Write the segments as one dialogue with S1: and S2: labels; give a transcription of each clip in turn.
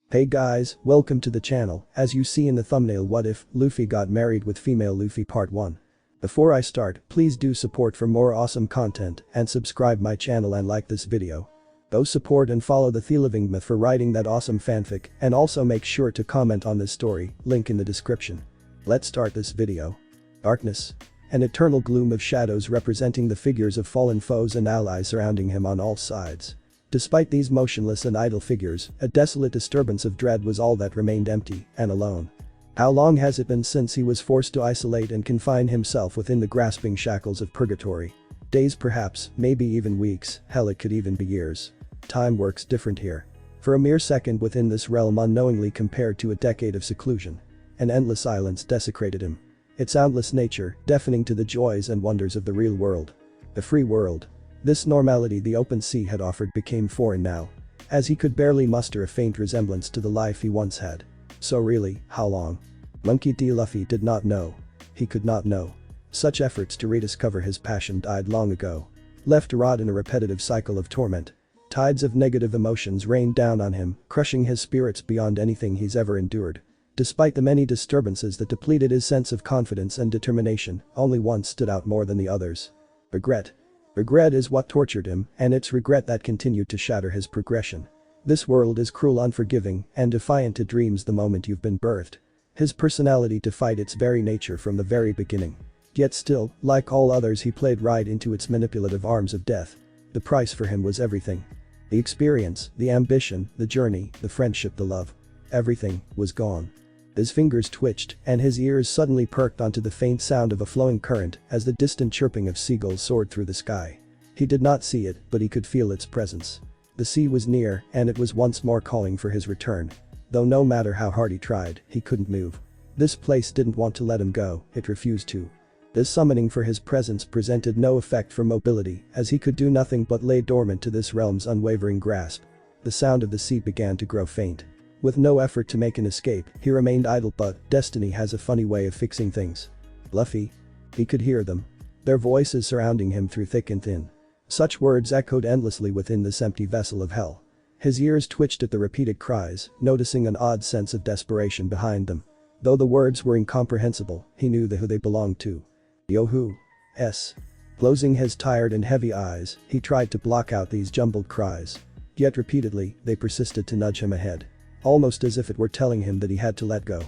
S1: Hey guys, welcome to the channel. As you see in the thumbnail, what if Luffy got married with female Luffy part 1. Before I start, please do support for more awesome content and subscribe my channel and like this video. Go support and follow the TheLivingMyth for writing that awesome fanfic, and also make sure to comment on this story, link in the description. Let's start this video. Darkness. An eternal gloom of shadows representing the figures of fallen foes and allies surrounding him on all sides. Despite these motionless and idle figures, a desolate disturbance of dread was all that remained empty and alone. How long has it been since he was forced to isolate and confine himself within the grasping shackles of purgatory? Days perhaps, maybe even weeks, hell it could even be years. Time works different here. For a mere second within this realm unknowingly compared to a decade of seclusion. An endless silence desecrated him. Its soundless nature, deafening to the joys and wonders of the real world. The free world. This normality the open sea had offered became foreign now. As he could barely muster a faint resemblance to the life he once had. So really, how long? Monkey D. Luffy did not know. He could not know. Such efforts to rediscover his passion died long ago. Left to rot in a repetitive cycle of torment. Tides of negative emotions rained down on him, crushing his spirits beyond anything he's ever endured. Despite the many disturbances that depleted his sense of confidence and determination, only one stood out more than the others. Regret. Regret is what tortured him, and it's regret that continued to shatter his progression. This world is cruel, unforgiving, and defiant to dreams the moment you've been birthed. His personality defied its very nature from the very beginning. Yet still, like all others, he played right into its manipulative arms of death. The price for him was everything. The experience, the ambition, the journey, the friendship, the love. Everything was gone. His fingers twitched, and his ears suddenly perked onto the faint sound of a flowing current as the distant chirping of seagulls soared through the sky. He did not see it, but he could feel its presence. The sea was near, and it was once more calling for his return. Though no matter how hard he tried, he couldn't move. This place didn't want to let him go, it refused to. This summoning for his presence presented no effect for mobility, as he could do nothing but lay dormant to this realm's unwavering grasp. The sound of the sea began to grow faint. With no effort to make an escape, he remained idle, but destiny has a funny way of fixing things. Luffy. He could hear them. Their voices surrounding him through thick and thin. Such words echoed endlessly within this empty vessel of hell. His ears twitched at the repeated cries, noticing an odd sense of desperation behind them. Though the words were incomprehensible, he knew who they belonged to. Yo-hoo. S. Closing his tired and heavy eyes, he tried to block out these jumbled cries. Yet repeatedly, they persisted to nudge him ahead. Almost as if it were telling him that he had to let go.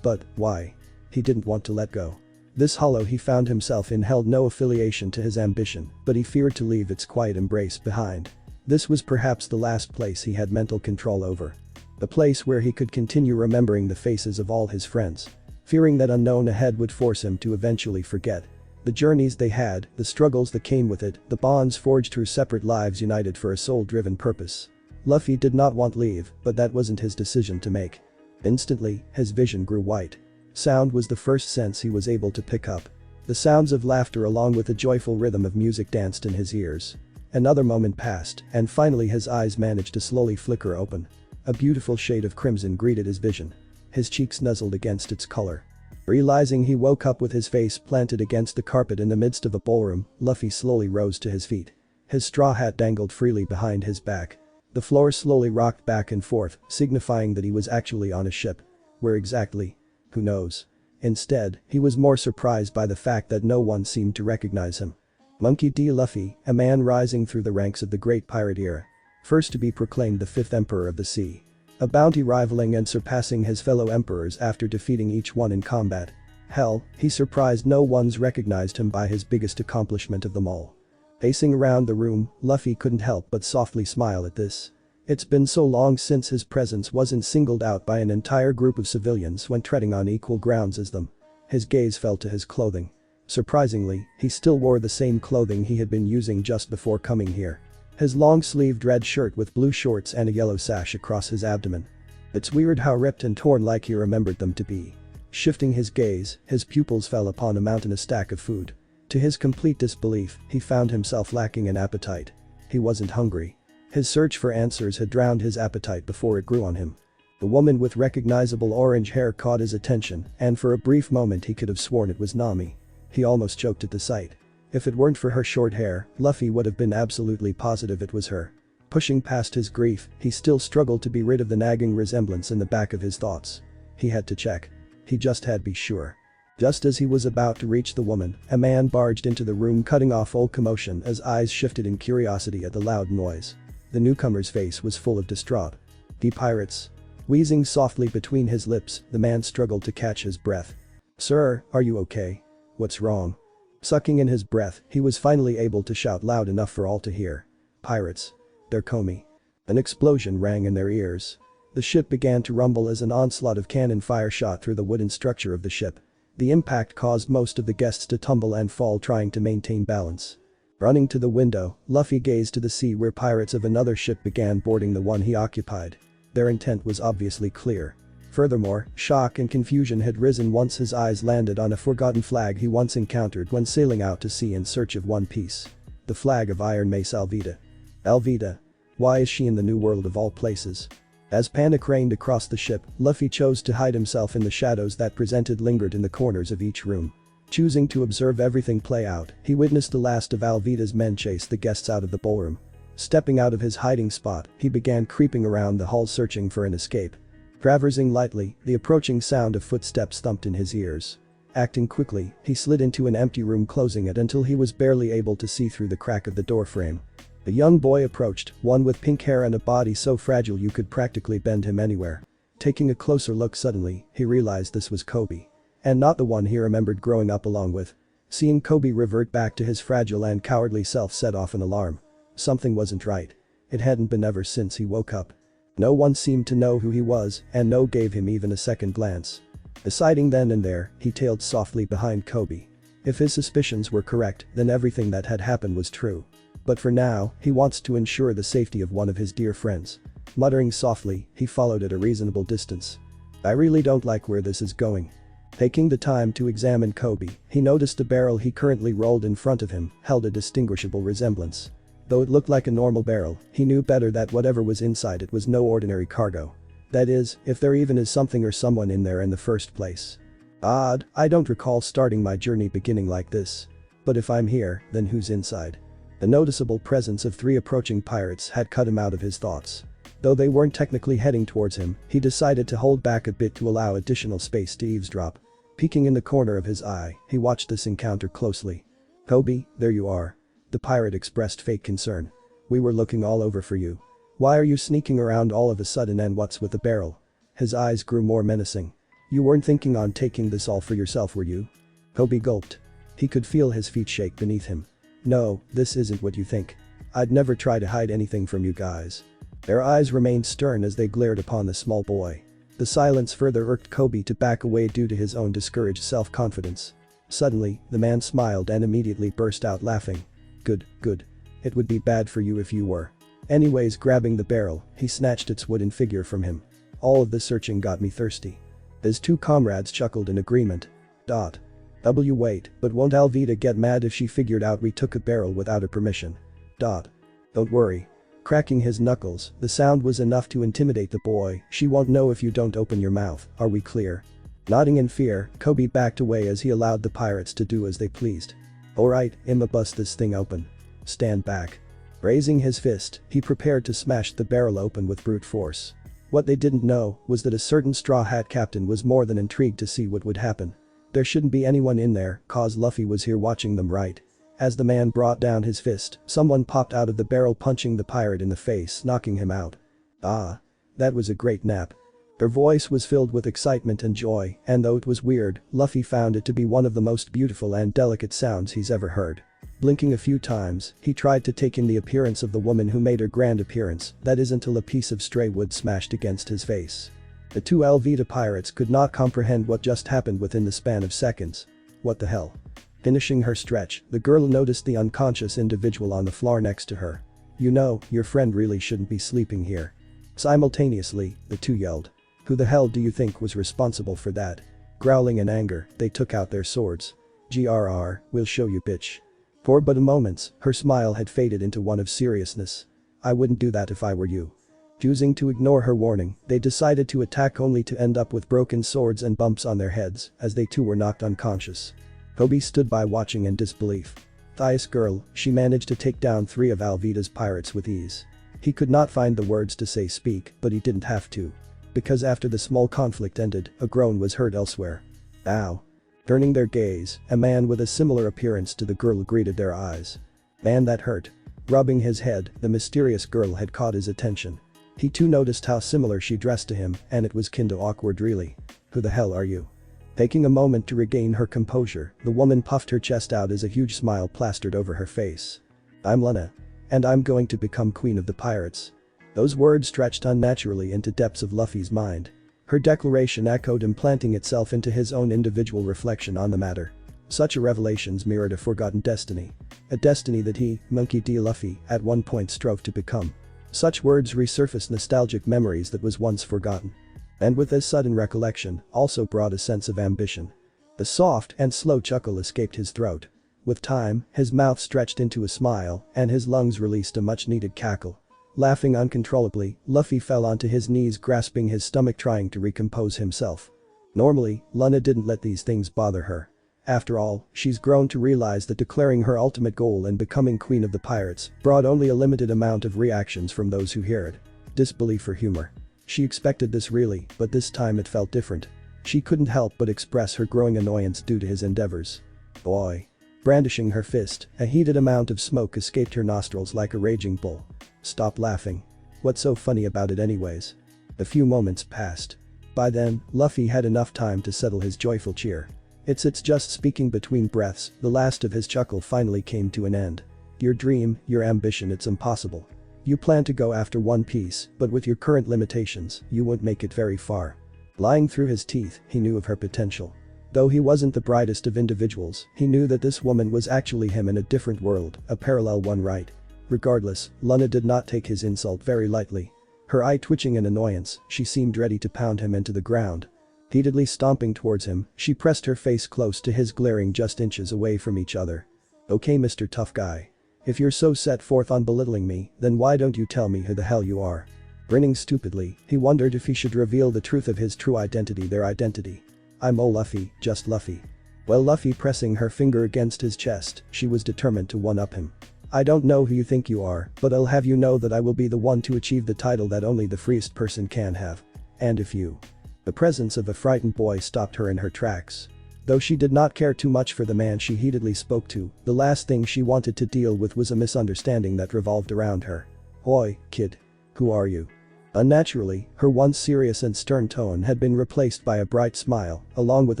S1: But, why? He didn't want to let go. This hollow he found himself in held no affiliation to his ambition, but he feared to leave its quiet embrace behind. This was perhaps the last place he had mental control over. The place where he could continue remembering the faces of all his friends. Fearing that unknown ahead would force him to eventually forget. The journeys they had, the struggles that came with it, the bonds forged through separate lives united for a soul-driven purpose. Luffy did not want leave, but that wasn't his decision to make. Instantly, his vision grew white. Sound was the first sense he was able to pick up. The sounds of laughter along with the joyful rhythm of music danced in his ears. Another moment passed, and finally his eyes managed to slowly flicker open. A beautiful shade of crimson greeted his vision. His cheeks nuzzled against its color. Realizing he woke up with his face planted against the carpet in the midst of a ballroom, Luffy slowly rose to his feet. His straw hat dangled freely behind his back. The floor slowly rocked back and forth, signifying that he was actually on a ship. Where exactly? Who knows? Instead, he was more surprised by the fact that no one seemed to recognize him. Monkey D. Luffy, a man rising through the ranks of the great pirate era. First to be proclaimed the fifth emperor of the sea. A bounty rivaling and surpassing his fellow emperors after defeating each one in combat. Hell, he surprised no one's recognized him by his biggest accomplishment of them all. Pacing around the room, Luffy couldn't help but softly smile at this. It's been so long since his presence wasn't singled out by an entire group of civilians when treading on equal grounds as them. His gaze fell to his clothing. Surprisingly, he still wore the same clothing he had been using just before coming here. His long-sleeved red shirt with blue shorts and a yellow sash across his abdomen. It's weird how ripped and torn like he remembered them to be. Shifting his gaze, his pupils fell upon a mountainous stack of food. To his complete disbelief, he found himself lacking in appetite. He wasn't hungry. His search for answers had drowned his appetite before it grew on him. The woman with recognizable orange hair caught his attention, and for a brief moment he could have sworn it was Nami. He almost choked at the sight. If it weren't for her short hair, Luffy would have been absolutely positive it was her. Pushing past his grief, he still struggled to be rid of the nagging resemblance in the back of his thoughts. He had to check. He just had to be sure. Just as he was about to reach the woman, a man barged into the room, cutting off all commotion as eyes shifted in curiosity at the loud noise. The newcomer's face was full of distraught. "The pirates?" Wheezing softly between his lips, the man struggled to catch his breath. "Sir, are you okay? What's wrong?" Sucking in his breath, he was finally able to shout loud enough for all to hear. "Pirates. They're coming." An explosion rang in their ears. The ship began to rumble as an onslaught of cannon fire shot through the wooden structure of the ship. The impact caused most of the guests to tumble and fall, trying to maintain balance. Running to the window, Luffy gazed to the sea where pirates of another ship began boarding the one he occupied. Their intent was obviously clear. Furthermore, shock and confusion had risen once his eyes landed on a forgotten flag he once encountered when sailing out to sea in search of One Piece. The flag of Iron Mace Alvida. Alvida. Why is she in the New World of all places? As panic reigned across the ship, Luffy chose to hide himself in the shadows that lingered in the corners of each room. Choosing to observe everything play out, he witnessed the last of Alvida's men chase the guests out of the ballroom. Stepping out of his hiding spot, he began creeping around the hall searching for an escape. Traversing lightly, the approaching sound of footsteps thumped in his ears. Acting quickly, he slid into an empty room, closing it until he was barely able to see through the crack of the doorframe. A young boy approached, one with pink hair and a body so fragile you could practically bend him anywhere. Taking a closer look, suddenly, he realized this was Kobe. And not the one he remembered growing up along with. Seeing Kobe revert back to his fragile and cowardly self set off an alarm. Something wasn't right. It hadn't been ever since he woke up. No one seemed to know who he was, and no gave him even a second glance. Deciding then and there, he tailed softly behind Kobe. If his suspicions were correct, then everything that had happened was true. But for now, he wants to ensure the safety of one of his dear friends. Muttering softly, he followed at a reasonable distance. "I really don't like where this is going." Taking the time to examine Kobe, he noticed the barrel he currently rolled in front of him held a distinguishable resemblance. Though it looked like a normal barrel, he knew better that whatever was inside it was no ordinary cargo. That is, if there even is something or someone in there in the first place. Odd, I don't recall starting my journey beginning like this. But if I'm here, then who's inside? The noticeable presence of 3 approaching pirates had cut him out of his thoughts. Though they weren't technically heading towards him, he decided to hold back a bit to allow additional space to eavesdrop. Peeking in the corner of his eye, he watched this encounter closely. "Kobe, there you are." The pirate expressed fake concern. "We were looking all over for you. Why are you sneaking around all of a sudden, and what's with the barrel?" His eyes grew more menacing. "You weren't thinking on taking this all for yourself, were you?" Kobe gulped. He could feel his feet shake beneath him. "No, this isn't what you think. I'd never try to hide anything from you guys." Their eyes remained stern as they glared upon the small boy. The silence further irked Kobe to back away due to his own discouraged self-confidence. Suddenly, the man smiled and immediately burst out laughing. Good. It would be bad for you if you were." Anyways, grabbing the barrel, he snatched its wooden figure from him. "All of the searching got me thirsty." His 2 comrades chuckled in agreement. Wait, but won't Alvida get mad if she figured out we took a barrel without her permission? Don't worry. Cracking his knuckles, the sound was enough to intimidate the boy. "She won't know if you don't open your mouth, are we clear?" Nodding in fear, Kobe backed away as he allowed the pirates to do as they pleased. "Alright, I'ma bust this thing open. Stand back." Raising his fist, he prepared to smash the barrel open with brute force. What they didn't know was that a certain Straw Hat captain was more than intrigued to see what would happen. There shouldn't be anyone in there, cause Luffy was here watching them, right? As the man brought down his fist, someone popped out of the barrel, punching the pirate in the face, knocking him out. "Ah. That was a great nap." Her voice was filled with excitement and joy, and though it was weird, Luffy found it to be one of the most beautiful and delicate sounds he's ever heard. Blinking a few times, he tried to take in the appearance of the woman who made her grand appearance, that is, until a piece of stray wood smashed against his face. The 2 Alvida pirates could not comprehend what just happened within the span of seconds. What the hell? Finishing her stretch, the girl noticed the unconscious individual on the floor next to her. "You know, your friend really shouldn't be sleeping here." Simultaneously, the 2 yelled. "Who the hell do you think was responsible for that?" Growling in anger, they took out their swords. "Grr, we'll show you, bitch." For but a moment, her smile had faded into one of seriousness. "I wouldn't do that if I were you." Choosing to ignore her warning, they decided to attack, only to end up with broken swords and bumps on their heads as they too were knocked unconscious. Kobe stood by watching in disbelief. This girl, she managed to take down 3 of Alvida's pirates with ease. He could not find the words to say speak, but he didn't have to. Because after the small conflict ended, a groan was heard elsewhere. Ow. Turning their gaze, a man with a similar appearance to the girl greeted their eyes. Man, that hurt. Rubbing his head, the mysterious girl had caught his attention. He too noticed how similar she dressed to him, and it was kinda awkward really. Who the hell are you? Taking a moment to regain her composure, the woman puffed her chest out as a huge smile plastered over her face. I'm Lena. And I'm going to become queen of the pirates. Those words stretched unnaturally into depths of Luffy's mind. Her declaration echoed, implanting itself into his own individual reflection on the matter. Such a revelations mirrored a forgotten destiny. A destiny that he, Monkey D. Luffy, at one point strove to become. Such words resurfaced nostalgic memories that was once forgotten. And with this sudden recollection, also brought a sense of ambition. A soft and slow chuckle escaped his throat. With time, his mouth stretched into a smile, and his lungs released a much-needed cackle. Laughing uncontrollably, Luffy fell onto his knees, grasping his stomach, trying to recompose himself. Normally, Lena didn't let these things bother her. After all, she's grown to realize that declaring her ultimate goal in becoming queen of the pirates brought only a limited amount of reactions from those who hear it. Disbelief or humor. She expected this really, but this time it felt different. She couldn't help but express her growing annoyance due to his endeavors. Boy. Brandishing her fist, a heated amount of smoke escaped her nostrils like a raging bull. Stop laughing. What's so funny about it anyways? A few moments passed. By then, Luffy had enough time to settle his joyful cheer. It's just speaking between breaths, the last of his chuckle finally came to an end. Your dream, your ambition, it's impossible. You plan to go after One Piece, but with your current limitations, you won't make it very far. Lying through his teeth, he knew of her potential. Though he wasn't the brightest of individuals, he knew that this woman was actually him in a different world, a parallel one, right? Regardless, Lena did not take his insult very lightly. Her eye twitching in annoyance, she seemed ready to pound him into the ground. Heatedly stomping towards him, she pressed her face close to his, glaring just inches away from each other. Okay, Mr. Tough Guy. If you're so set forth on belittling me, then why don't you tell me who the hell you are? Grinning stupidly, he wondered if he should reveal the truth of his true identity, their identity. I'm Luffy, just Luffy. Well, Luffy pressing her finger against his chest, she was determined to one-up him. I don't know who you think you are, but I'll have you know that I will be the one to achieve the title that only the freest person can have. And if you. The presence of a frightened boy stopped her in her tracks. Though she did not care too much for the man she heatedly spoke to, the last thing she wanted to deal with was a misunderstanding that revolved around her. Oi, kid. Who are you? Unnaturally, her once serious and stern tone had been replaced by a bright smile, along with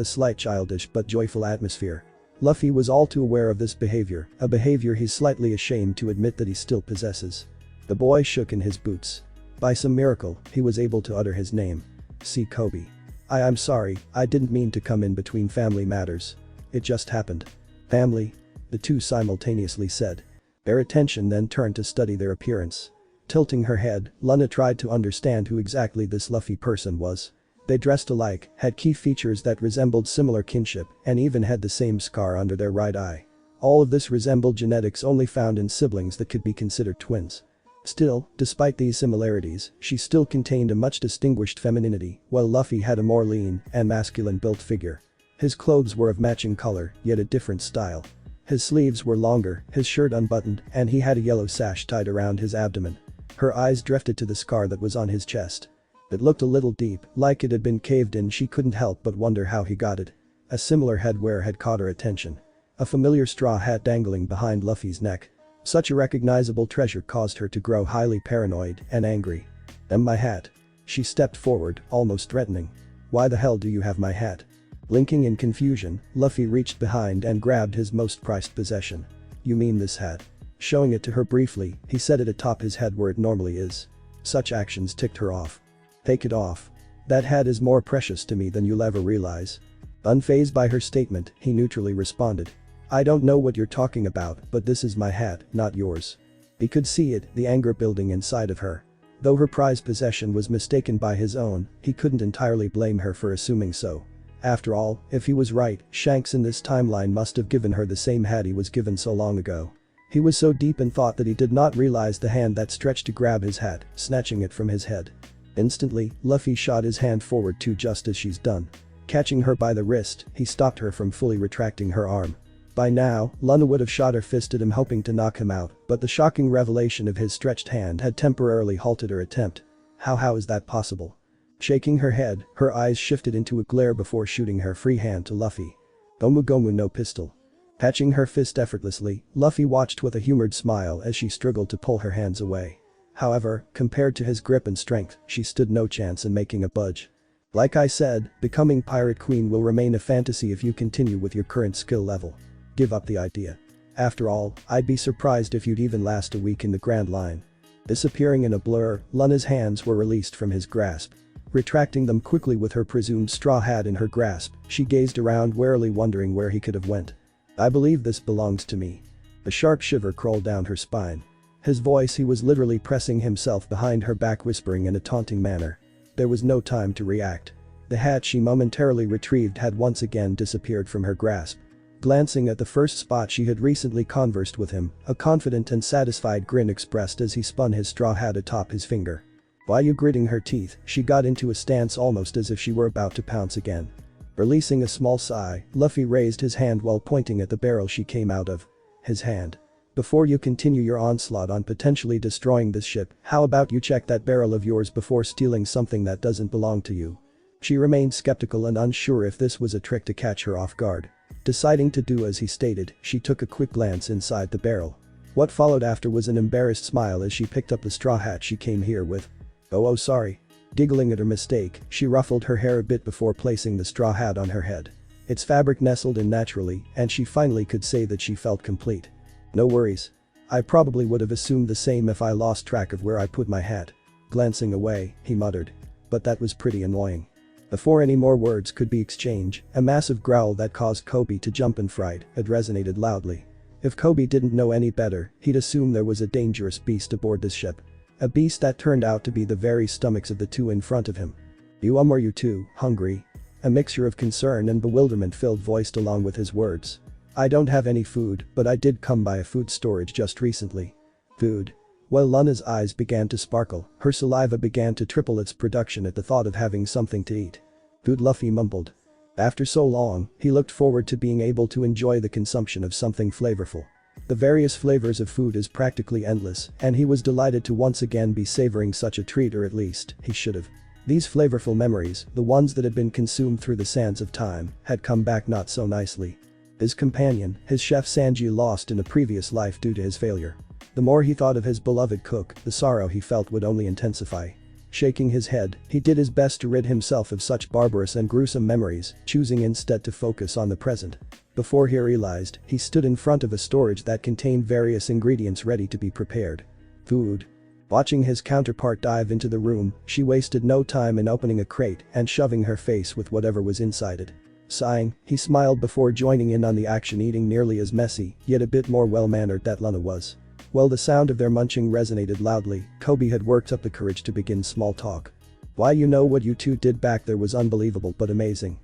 S1: a slight childish but joyful atmosphere. Luffy was all too aware of this behavior, a behavior he's slightly ashamed to admit that he still possesses. The boy shook in his boots. By some miracle, he was able to utter his name. See Kobe. I'm sorry, I didn't mean to come in between family matters. It just happened. Family? The two simultaneously said. Their attention then turned to study their appearance. Tilting her head, Lena tried to understand who exactly this Luffy person was. They dressed alike, had key features that resembled similar kinship, and even had the same scar under their right eye. All of this resembled genetics only found in siblings that could be considered twins. Still, despite these similarities, she still contained a much distinguished femininity, while Luffy had a more lean and masculine built figure. His clothes were of matching color, yet a different style. His sleeves were longer, his shirt unbuttoned, and he had a yellow sash tied around his abdomen. Her eyes drifted to the scar that was on his chest. It looked a little deep, like it had been caved in. She couldn't help but wonder how he got it. A similar headwear had caught her attention. A familiar straw hat dangling behind Luffy's neck. Such a recognizable treasure caused her to grow highly paranoid and angry. My hat. She stepped forward, almost threatening. Why the hell do you have my hat? Blinking in confusion, Luffy reached behind and grabbed his most prized possession. You mean this hat? Showing it to her briefly, he set it atop his head where it normally is. Such actions ticked her off. Take it off. That hat is more precious to me than you'll ever realize. Unfazed by her statement, he neutrally responded. I don't know what you're talking about, but this is my hat, not yours. He could see it, the anger building inside of her. Though her prized possession was mistaken by his own, he couldn't entirely blame her for assuming so. After all, if he was right, Shanks in this timeline must have given her the same hat he was given so long ago. He was so deep in thought that he did not realize the hand that stretched to grab his hat, snatching it from his head. Instantly, Luffy shot his hand forward too, just as she's done. Catching her by the wrist, he stopped her from fully retracting her arm. By now, Lana would have shot her fist at him hoping to knock him out, but the shocking revelation of his stretched hand had temporarily halted her attempt. How is that possible? Shaking her head, her eyes shifted into a glare before shooting her free hand to Luffy. Gomu Gomu no pistol. Catching her fist effortlessly, Luffy watched with a humored smile as she struggled to pull her hands away. However, compared to his grip and strength, she stood no chance in making a budge. Like I said, becoming Pirate Queen will remain a fantasy if you continue with your current skill level. Give up the idea. After all, I'd be surprised if you'd even last a week in the Grand Line. Disappearing in a blur, Luna's hands were released from his grasp. Retracting them quickly with her presumed straw hat in her grasp, she gazed around warily wondering where he could have went. I believe this belongs to me. A sharp shiver crawled down her spine. His voice, he was literally pressing himself behind her back, whispering in a taunting manner. There was no time to react. The hat she momentarily retrieved had once again disappeared from her grasp. Glancing at the first spot she had recently conversed with him, a confident and satisfied grin expressed as he spun his straw hat atop his finger. While gritting her teeth, she got into a stance almost as if she were about to pounce again. Releasing a small sigh, Luffy raised his hand while pointing at the barrel she came out of. His hand. Before you continue your onslaught on potentially destroying this ship, how about you check that barrel of yours before stealing something that doesn't belong to you? She remained skeptical and unsure if this was a trick to catch her off guard. Deciding to do as he stated, she took a quick glance inside the barrel. What followed after was an embarrassed smile as she picked up the straw hat she came here with. Oh sorry. Giggling at her mistake, she ruffled her hair a bit before placing the straw hat on her head. Its fabric nestled in naturally, and she finally could say that she felt complete. No worries. I probably would have assumed the same if I lost track of where I put my hat. Glancing away, he muttered. But that was pretty annoying. Before any more words could be exchanged, a massive growl that caused Kobe to jump in fright had resonated loudly. If Kobe didn't know any better, he'd assume there was a dangerous beast aboard this ship. A beast that turned out to be the very stomachs of the two in front of him. Were you two hungry? A mixture of concern and bewilderment filled voiced along with his words. I don't have any food, but I did come by a food storage just recently. Food? Well, Luna's eyes began to sparkle, her saliva began to triple its production at the thought of having something to eat. Food, Luffy mumbled. After so long, he looked forward to being able to enjoy the consumption of something flavorful. The various flavors of food is practically endless, and he was delighted to once again be savoring such a treat, or at least, he should have. These flavorful memories, the ones that had been consumed through the sands of time, had come back not so nicely. His companion, his chef Sanji, lost in a previous life due to his failure. The more he thought of his beloved cook, the sorrow he felt would only intensify. Shaking his head, he did his best to rid himself of such barbarous and gruesome memories, choosing instead to focus on the present. Before he realized, he stood in front of a storage that contained various ingredients ready to be prepared. Food. Watching his counterpart dive into the room, she wasted no time in opening a crate and shoving her face with whatever was inside it. Sighing, he smiled before joining in on the action, eating nearly as messy, yet a bit more well-mannered that Luna was. While the sound of their munching resonated loudly, Kobe had worked up the courage to begin small talk. Why, what you two did back there was unbelievable but amazing.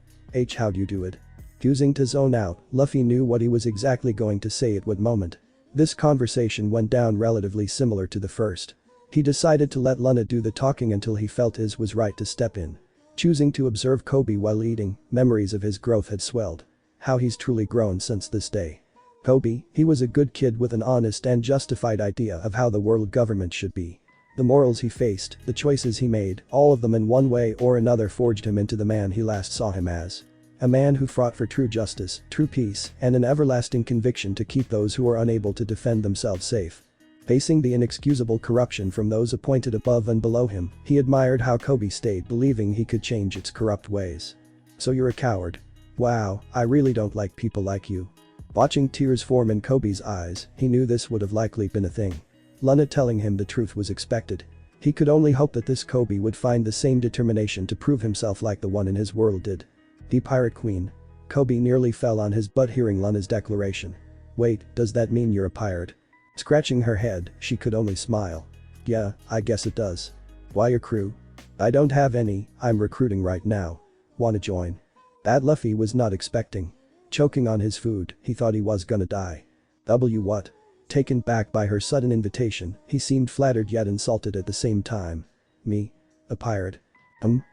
S1: How'd you do it? Refusing to zone out, Luffy knew what he was exactly going to say at what moment. This conversation went down relatively similar to the first. He decided to let Luna do the talking until he felt his was right to step in. Choosing to observe Kobe while eating, memories of his growth had swelled. How he's truly grown since this day. Kobe, he was a good kid with an honest and justified idea of how the world government should be. The morals he faced, the choices he made, all of them in one way or another forged him into the man he last saw him as. A man who fought for true justice, true peace, and an everlasting conviction to keep those who are unable to defend themselves safe. Facing the inexcusable corruption from those appointed above and below him, he admired how Kobe stayed believing he could change its corrupt ways. So you're a coward. Wow, I really don't like people like you. Watching tears form in Kobe's eyes, he knew this would have likely been a thing. Luna telling him the truth was expected. He could only hope that this Kobe would find the same determination to prove himself like the one in his world did. The Pirate Queen. Kobe nearly fell on his butt hearing Luna's declaration. Wait, does that mean you're a pirate? Scratching her head, she could only smile. Yeah, I guess it does. Why your crew? I don't have any, I'm recruiting right now. Wanna join? That Luffy was not expecting. Choking on his food, he thought he was gonna die. What? Taken back by her sudden invitation, he seemed flattered yet insulted at the same time. Me? A pirate?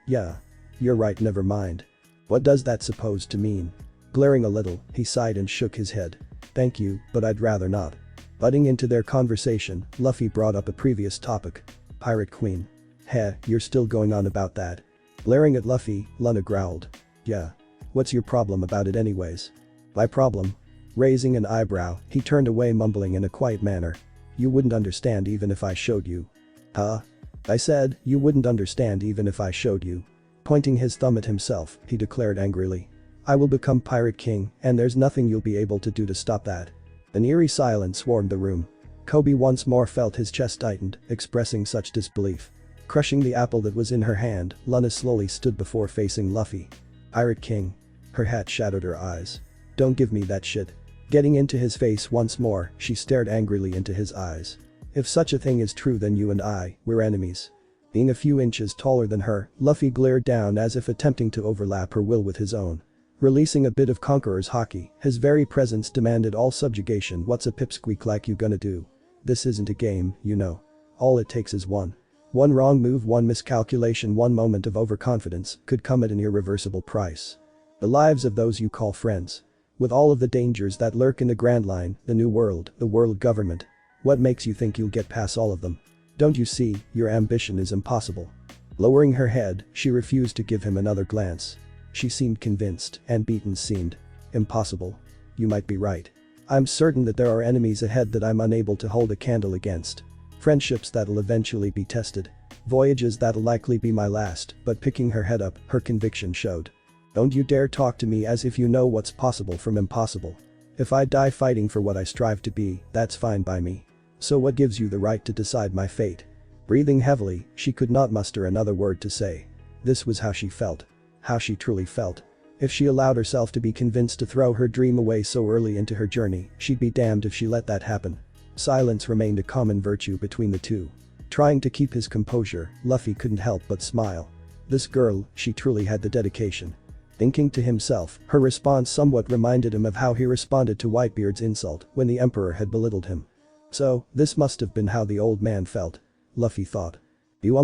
S1: Yeah. You're right, never mind. What does that supposed to mean? Glaring a little, he sighed and shook his head. Thank you, but I'd rather not. Butting into their conversation, Luffy brought up a previous topic. Pirate Queen. Heh, you're still going on about that. Glaring at Luffy, Luna growled. Yeah. What's your problem about it anyways? My problem? Raising an eyebrow, he turned away mumbling in a quiet manner. You wouldn't understand even if I showed you. Huh? I said, you wouldn't understand even if I showed you. Pointing his thumb at himself, he declared angrily. I will become Pirate King, and there's nothing you'll be able to do to stop that. An eerie silence swarmed the room. Kobe once more felt his chest tightened, expressing such disbelief. Crushing the apple that was in her hand, Luna slowly stood before facing Luffy. Pirate King. Her hat shadowed her eyes. Don't give me that shit. Getting into his face once more, she stared angrily into his eyes. If such a thing is true, then you and I, we're enemies. Being a few inches taller than her, Luffy glared down as if attempting to overlap her will with his own. Releasing a bit of conqueror's hockey, his very presence demanded all subjugation. What's a pipsqueak like you gonna do? This isn't a game, you know. All it takes is one wrong move, one miscalculation, one moment of overconfidence could come at an irreversible price. The lives of those you call friends. With all of the dangers that lurk in the Grand Line, the New World, the world government. What makes you think you'll get past all of them? Don't you see, your ambition is impossible. Lowering her head, she refused to give him another glance. She seemed convinced, and beaten seemed impossible. You might be right. I'm certain that there are enemies ahead that I'm unable to hold a candle against. Friendships that'll eventually be tested. Voyages that'll likely be my last, but picking her head up, her conviction showed. Don't you dare talk to me as if you know what's possible from impossible. If I die fighting for what I strive to be, that's fine by me. So what gives you the right to decide my fate? Breathing heavily, she could not muster another word to say. This was how she felt. How she truly felt. If she allowed herself to be convinced to throw her dream away so early into her journey, she'd be damned if she let that happen. Silence remained a common virtue between the two. Trying to keep his composure, Luffy couldn't help but smile. This girl, she truly had the dedication. Thinking to himself, her response somewhat reminded him of how he responded to Whitebeard's insult when the Emperor had belittled him. So, this must have been how the old man felt. Luffy thought.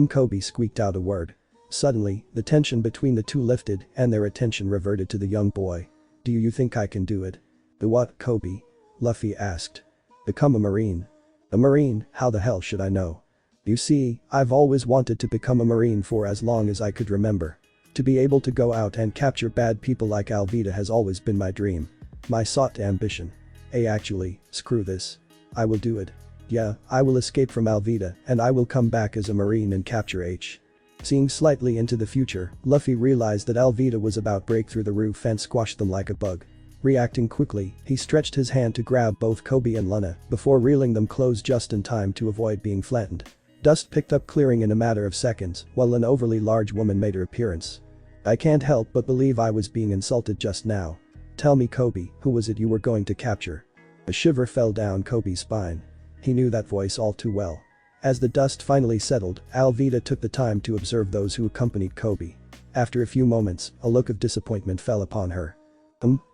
S1: Kobe squeaked out a word. Suddenly, the tension between the two lifted and their attention reverted to the young boy. Do you think I can do it? Do what, Kobe? Luffy asked. Become a Marine. A Marine, how the hell should I know? You see, I've always wanted to become a Marine for as long as I could remember. To be able to go out and capture bad people like Alvida has always been my dream. My sought ambition. Actually, screw this. I will do it. Yeah, I will escape from Alvida and I will come back as a Marine and capture H. Seeing slightly into the future, Luffy realized that Alvida was about to break through the roof and squash them like a bug. Reacting quickly, he stretched his hand to grab both Kobe and Luna before reeling them close just in time to avoid being flattened. Dust picked up clearing in a matter of seconds while an overly large woman made her appearance. I can't help but believe I was being insulted just now. Tell me, Kobe, who was it you were going to capture? A shiver fell down Kobe's spine. He knew that voice all too well. As the dust finally settled, Alvida took the time to observe those who accompanied Kobe. After a few moments, a look of disappointment fell upon her.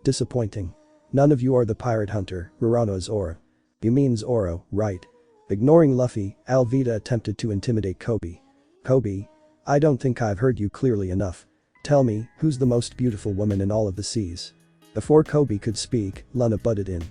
S1: Disappointing. None of you are the pirate hunter, Rurano Zoro. You mean Zoro, right? Ignoring Luffy, Alvida attempted to intimidate Kobe. Kobe? I don't think I've heard you clearly enough. Tell me, who's the most beautiful woman in all of the seas? Before Kobe could speak, Luna butted in.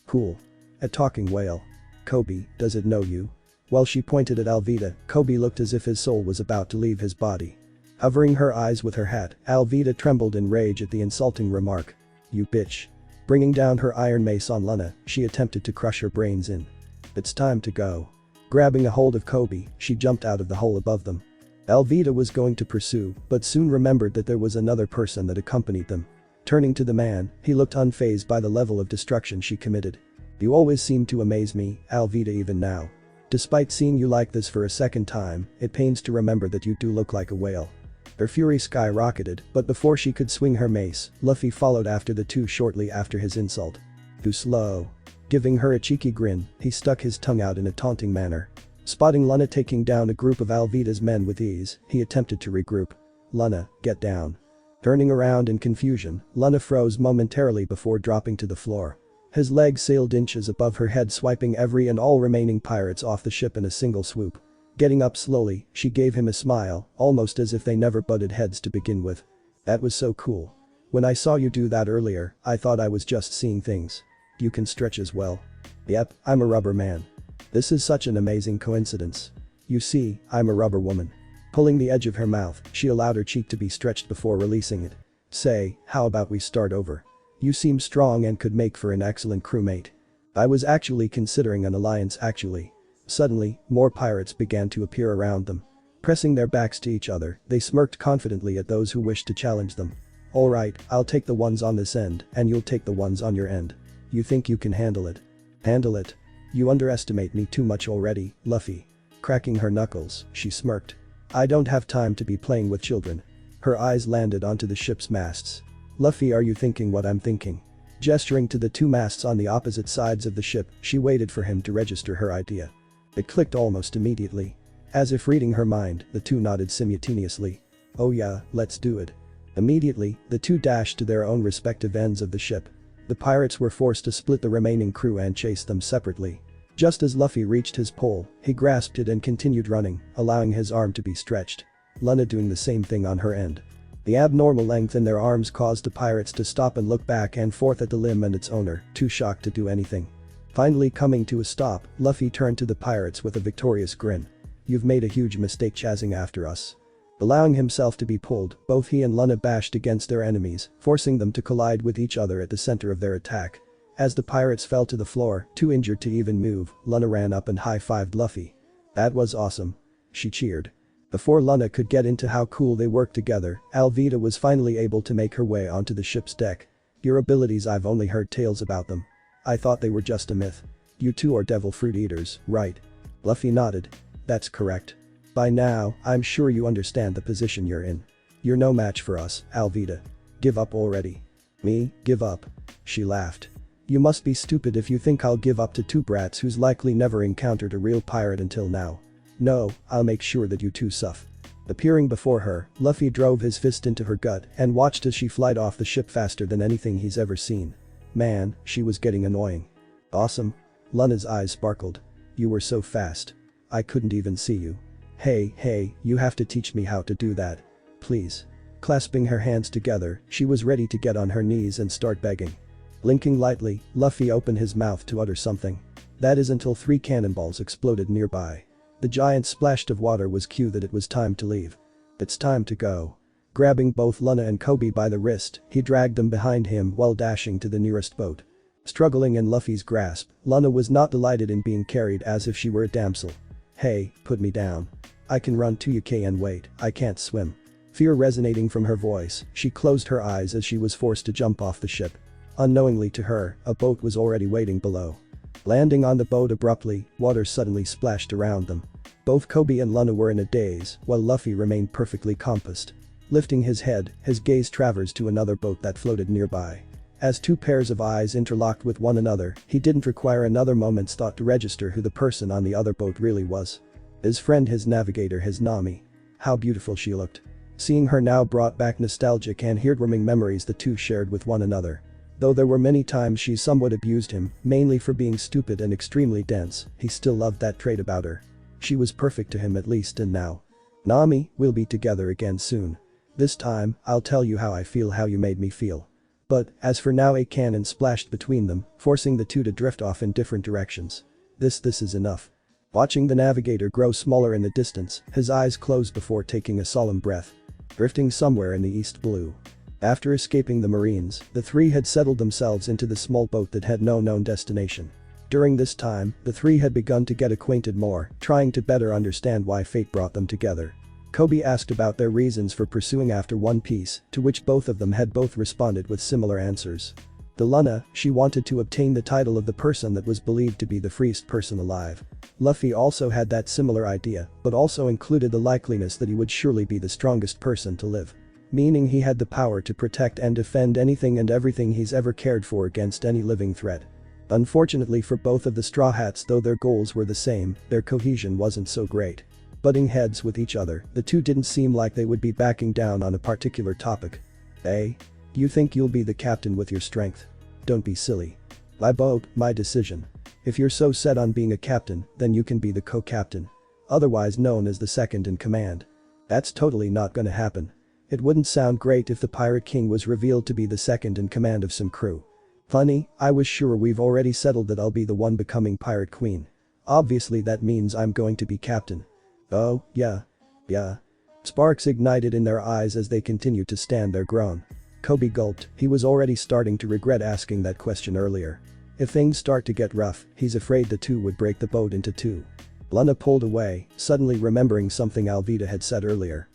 S1: Cool. A talking whale. Kobe, does it know you? While she pointed at Alvida, Kobe looked as if his soul was about to leave his body. Covering her eyes with her hat, Alvida trembled in rage at the insulting remark. You bitch. Bringing down her iron mace on Luna, she attempted to crush her brains in. It's time to go. Grabbing a hold of Kobe, she jumped out of the hole above them. Alvida was going to pursue, but soon remembered that there was another person that accompanied them. Turning to the man, he looked unfazed by the level of destruction she committed. You always seem to amaze me, Alvida, even now. Despite seeing you like this for a second time, it pains to remember that you do look like a whale. Her fury skyrocketed, but before she could swing her mace, Luffy followed after the two shortly after his insult. Too slow. Giving her a cheeky grin, he stuck his tongue out in a taunting manner. Spotting Luna taking down a group of Alvida's men with ease, he attempted to regroup. Luna, get down. Turning around in confusion, Luna froze momentarily before dropping to the floor. His legs sailed inches above her head, swiping every and all remaining pirates off the ship in a single swoop. Getting up slowly, she gave him a smile, almost as if they never butted heads to begin with. That was so cool. When I saw you do that earlier, I thought I was just seeing things. you can stretch as well. Yep, I'm a rubber man. This is such an amazing coincidence. You see, I'm a rubber woman. Pulling the edge of her mouth, she allowed her cheek to be stretched before releasing it. Say, how about we start over? You seem strong and could make for an excellent crewmate. I was actually considering an alliance actually. Suddenly, more pirates began to appear around them. Pressing their backs to each other, they smirked confidently at those who wished to challenge them. Alright, I'll take the ones on this end, and you'll take the ones on your end. You think you can handle it? Handle it? You underestimate me too much already, Luffy. Cracking her knuckles, she smirked. I don't have time to be playing with children. Her eyes landed onto the ship's masts. Luffy, are you thinking what I'm thinking? Gesturing to the two masts on the opposite sides of the ship, she waited for him to register her idea. It clicked almost immediately. As if reading her mind, the two nodded simultaneously. Oh yeah, let's do it. Immediately, the two dashed to their own respective ends of the ship. The pirates were forced to split the remaining crew and chase them separately. Just as Luffy reached his pole, he grasped it and continued running, allowing his arm to be stretched. Luna doing the same thing on her end. The abnormal length in their arms caused the pirates to stop and look back and forth at the limb and its owner, too shocked to do anything. Finally coming to a stop, Luffy turned to the pirates with a victorious grin. You've made a huge mistake chasing after us. Allowing himself to be pulled, both he and Luna bashed against their enemies, forcing them to collide with each other at the center of their attack. As the pirates fell to the floor, too injured to even move, Luna ran up and high-fived Luffy. That was awesome. She cheered. Before Luna could get into how cool they worked together, Alvida was finally able to make her way onto the ship's deck. Your abilities, I've only heard tales about them. I thought they were just a myth. You two are devil fruit eaters, right? Luffy nodded. That's correct. By now, I'm sure you understand the position you're in. You're no match for us, Alvida. Give up already. Me, give up? She laughed. You must be stupid if you think I'll give up to two brats who's likely never encountered a real pirate until now. No, I'll make sure that you two suffer. Appearing before her, Luffy drove his fist into her gut and watched as she flied off the ship faster than anything he's ever seen. Man, she was getting annoying. Awesome. Luna's eyes sparkled. You were so fast. I couldn't even see you. Hey, you have to teach me how to do that. Please. Clasping her hands together, she was ready to get on her knees and start begging. Blinking lightly, Luffy opened his mouth to utter something. That is until 3 cannonballs exploded nearby. The giant splashed of water was cue that it was time to leave. It's time to go. Grabbing both Luna and Kobe by the wrist, he dragged them behind him while dashing to the nearest boat. Struggling in Luffy's grasp, Luna was not delighted in being carried as if she were a damsel. Hey, put me down. I can run 2 and wait, I can't swim. Fear resonating from her voice, she closed her eyes as she was forced to jump off the ship. Unknowingly to her, a boat was already waiting below. Landing on the boat abruptly, water suddenly splashed around them. Both Kobe and Luna were in a daze, while Luffy remained perfectly composed. Lifting his head, his gaze traversed to another boat that floated nearby. As 2 pairs of eyes interlocked with one another, he didn't require another moment's thought to register who the person on the other boat really was. His friend, his navigator, his Nami. How beautiful she looked. Seeing her now brought back nostalgic and heartwarming memories the two shared with one another. Though there were many times she somewhat abused him, mainly for being stupid and extremely dense, he still loved that trait about her. She was perfect to him at least, and now. Nami, we'll be together again soon. This time, I'll tell you how I feel, how you made me feel. But, as for now, a cannon splashed between them, forcing the two to drift off in different directions. This is enough. Watching the navigator grow smaller in the distance, his eyes closed before taking a solemn breath. Drifting somewhere in the east blue. After escaping the Marines, the 3 had settled themselves into the small boat that had no known destination. During this time, the 3 had begun to get acquainted more, trying to better understand why fate brought them together. Kobe asked about their reasons for pursuing after One Piece, to which both of them had both responded with similar answers. To Luna, she wanted to obtain the title of the person that was believed to be the freest person alive. Luffy also had that similar idea, but also included the likeliness that he would surely be the strongest person to live. Meaning he had the power to protect and defend anything and everything he's ever cared for against any living threat. Unfortunately for both of the Straw Hats, though their goals were the same, their cohesion wasn't so great. Butting heads with each other, the two didn't seem like they would be backing down on a particular topic. Hey? You think you'll be the captain with your strength? Don't be silly. My boat, my decision. If you're so set on being a captain, then you can be the co-captain. Otherwise known as the second in command. That's totally not gonna happen. It wouldn't sound great if the Pirate King was revealed to be the second in command of some crew. Funny, I was sure we've already settled that I'll be the one becoming Pirate Queen. Obviously that means I'm going to be captain. Oh, yeah. Yeah. Sparks ignited in their eyes as they continued to stand their ground. Kobe gulped, he was already starting to regret asking that question earlier. If things start to get rough, he's afraid the two would break the boat into two. Lana pulled away, suddenly remembering something Alvida had said earlier.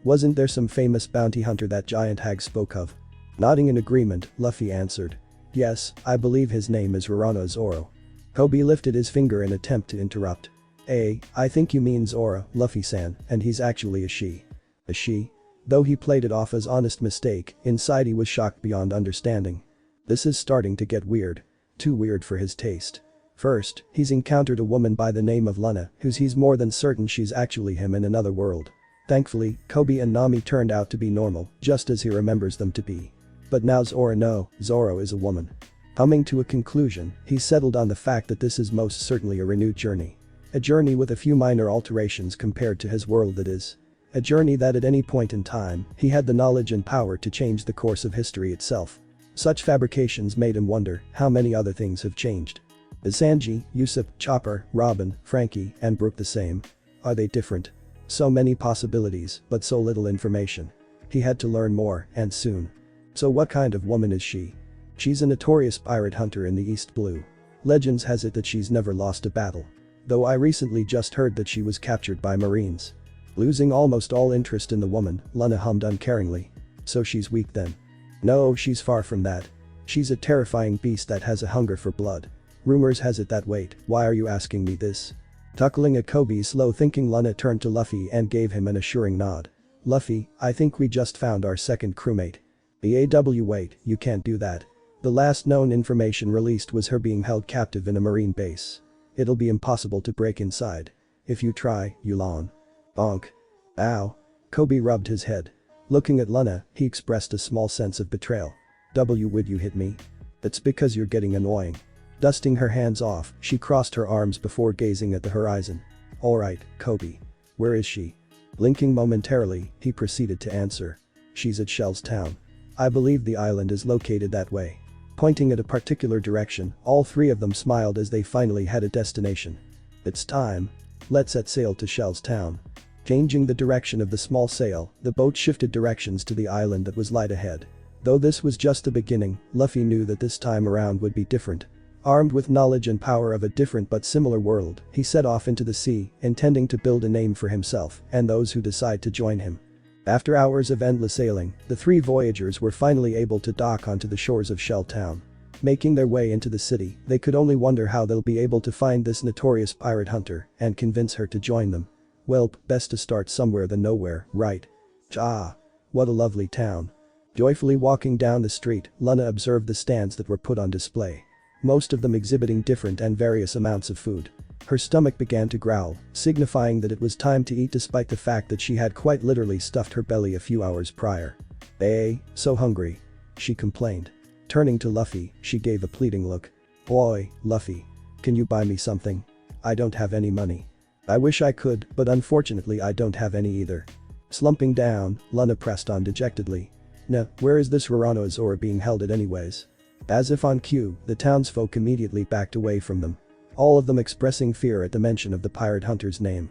S1: Wasn't there some famous bounty hunter that giant hag spoke of? Nodding in agreement, Luffy answered. Yes, I believe his name is Rorana Zoro. Kobe lifted his finger in attempt to interrupt. I think you mean Zora, Luffy-san, and he's actually a she. A she? Though he played it off as honest mistake, inside he was shocked beyond understanding. This is starting to get weird. Too weird for his taste. First, he's encountered a woman by the name of Luna, who's he's more than certain she's actually him in another world. Thankfully, Kobe and Nami turned out to be normal, just as he remembers them to be. But now Zoro is a woman. Coming to a conclusion, he settled on the fact that this is most certainly a renewed journey. A journey with a few minor alterations compared to his world that is. A journey that at any point in time, he had the knowledge and power to change the course of history itself. Such fabrications made him wonder how many other things have changed. Is Sanji, Usopp, Chopper, Robin, Frankie, and Brook the same? Are they different? So many possibilities, but so little information. He had to learn more, and soon. So what kind of woman is she? She's a notorious pirate hunter in the East Blue. Legends has it that she's never lost a battle. Though I recently just heard that she was captured by Marines. Losing almost all interest in the woman, Luna hummed uncaringly. So she's weak then? No, she's far from that. She's a terrifying beast that has a hunger for blood. Rumors has it that wait, why are you asking me this? Tuckling at Kobe's slow thinking, Luna turned to Luffy and gave him an assuring nod. Luffy, I think we just found our second crewmate. Wait, you can't do that. The last known information released was her being held captive in a marine base. It'll be impossible to break inside. If you try, Yulon. Bonk. Ow. Kobe rubbed his head. Looking at Luna, he expressed a small sense of betrayal. Would you hit me? It's because you're getting annoying. Dusting her hands off, she crossed her arms before gazing at the horizon. Alright, Kobe. Where is she? Blinking momentarily, he proceeded to answer. She's at Shell's Town. I believe the island is located that way. Pointing at a particular direction, all three of them smiled as they finally had a destination. It's time. Let's set sail to Shell's Town. Changing the direction of the small sail, the boat shifted directions to the island that was light ahead. Though this was just the beginning, Luffy knew that this time around would be different. Armed with knowledge and power of a different but similar world, he set off into the sea, intending to build a name for himself and those who decide to join him. After hours of endless sailing, the three voyagers were finally able to dock onto the shores of Shell Town. Making their way into the city, they could only wonder how they'll be able to find this notorious pirate hunter and convince her to join them. Well, best to start somewhere than nowhere, right? Ah. What a lovely town. Joyfully walking down the street, Luna observed the stands that were put on display. Most of them exhibiting different and various amounts of food. Her stomach began to growl, signifying that it was time to eat despite the fact that she had quite literally stuffed her belly a few hours prior. So hungry. She complained. Turning to Luffy, she gave a pleading look. Boy, Luffy. Can you buy me something? I don't have any money. I wish I could, but unfortunately I don't have any either. Slumping down, Luna pressed on dejectedly. Where is this Rorana Zoro being held at anyways? As if on cue, the townsfolk immediately backed away from them. All of them expressing fear at the mention of the pirate hunter's name.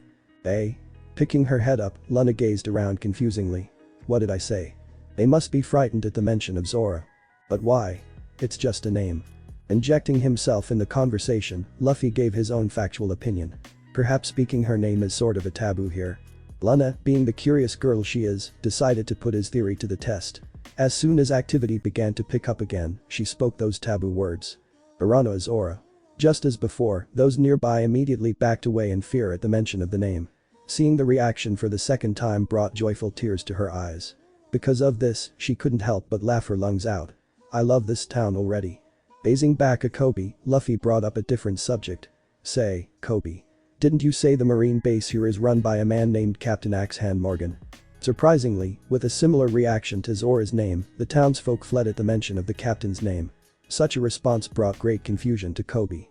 S1: Picking her head up, Luna gazed around confusingly. What did I say? They must be frightened at the mention of Zoro. But why? It's just a name. Injecting himself in the conversation, Luffy gave his own factual opinion. Perhaps speaking her name is sort of a taboo here. Luna, being the curious girl she is, decided to put his theory to the test. As soon as activity began to pick up again, she spoke those taboo words. Rorana Zoro. Just as before, those nearby immediately backed away in fear at the mention of the name. Seeing the reaction for the second time brought joyful tears to her eyes. Because of this, she couldn't help but laugh her lungs out. I love this town already. Gazing back at Kobe, Luffy brought up a different subject. Say, Kobe. Didn't you say the marine base here is run by a man named Captain Axehand Morgan? Surprisingly, with a similar reaction to Zora's name, the townsfolk fled at the mention of the captain's name. Such a response brought great confusion to Kobe.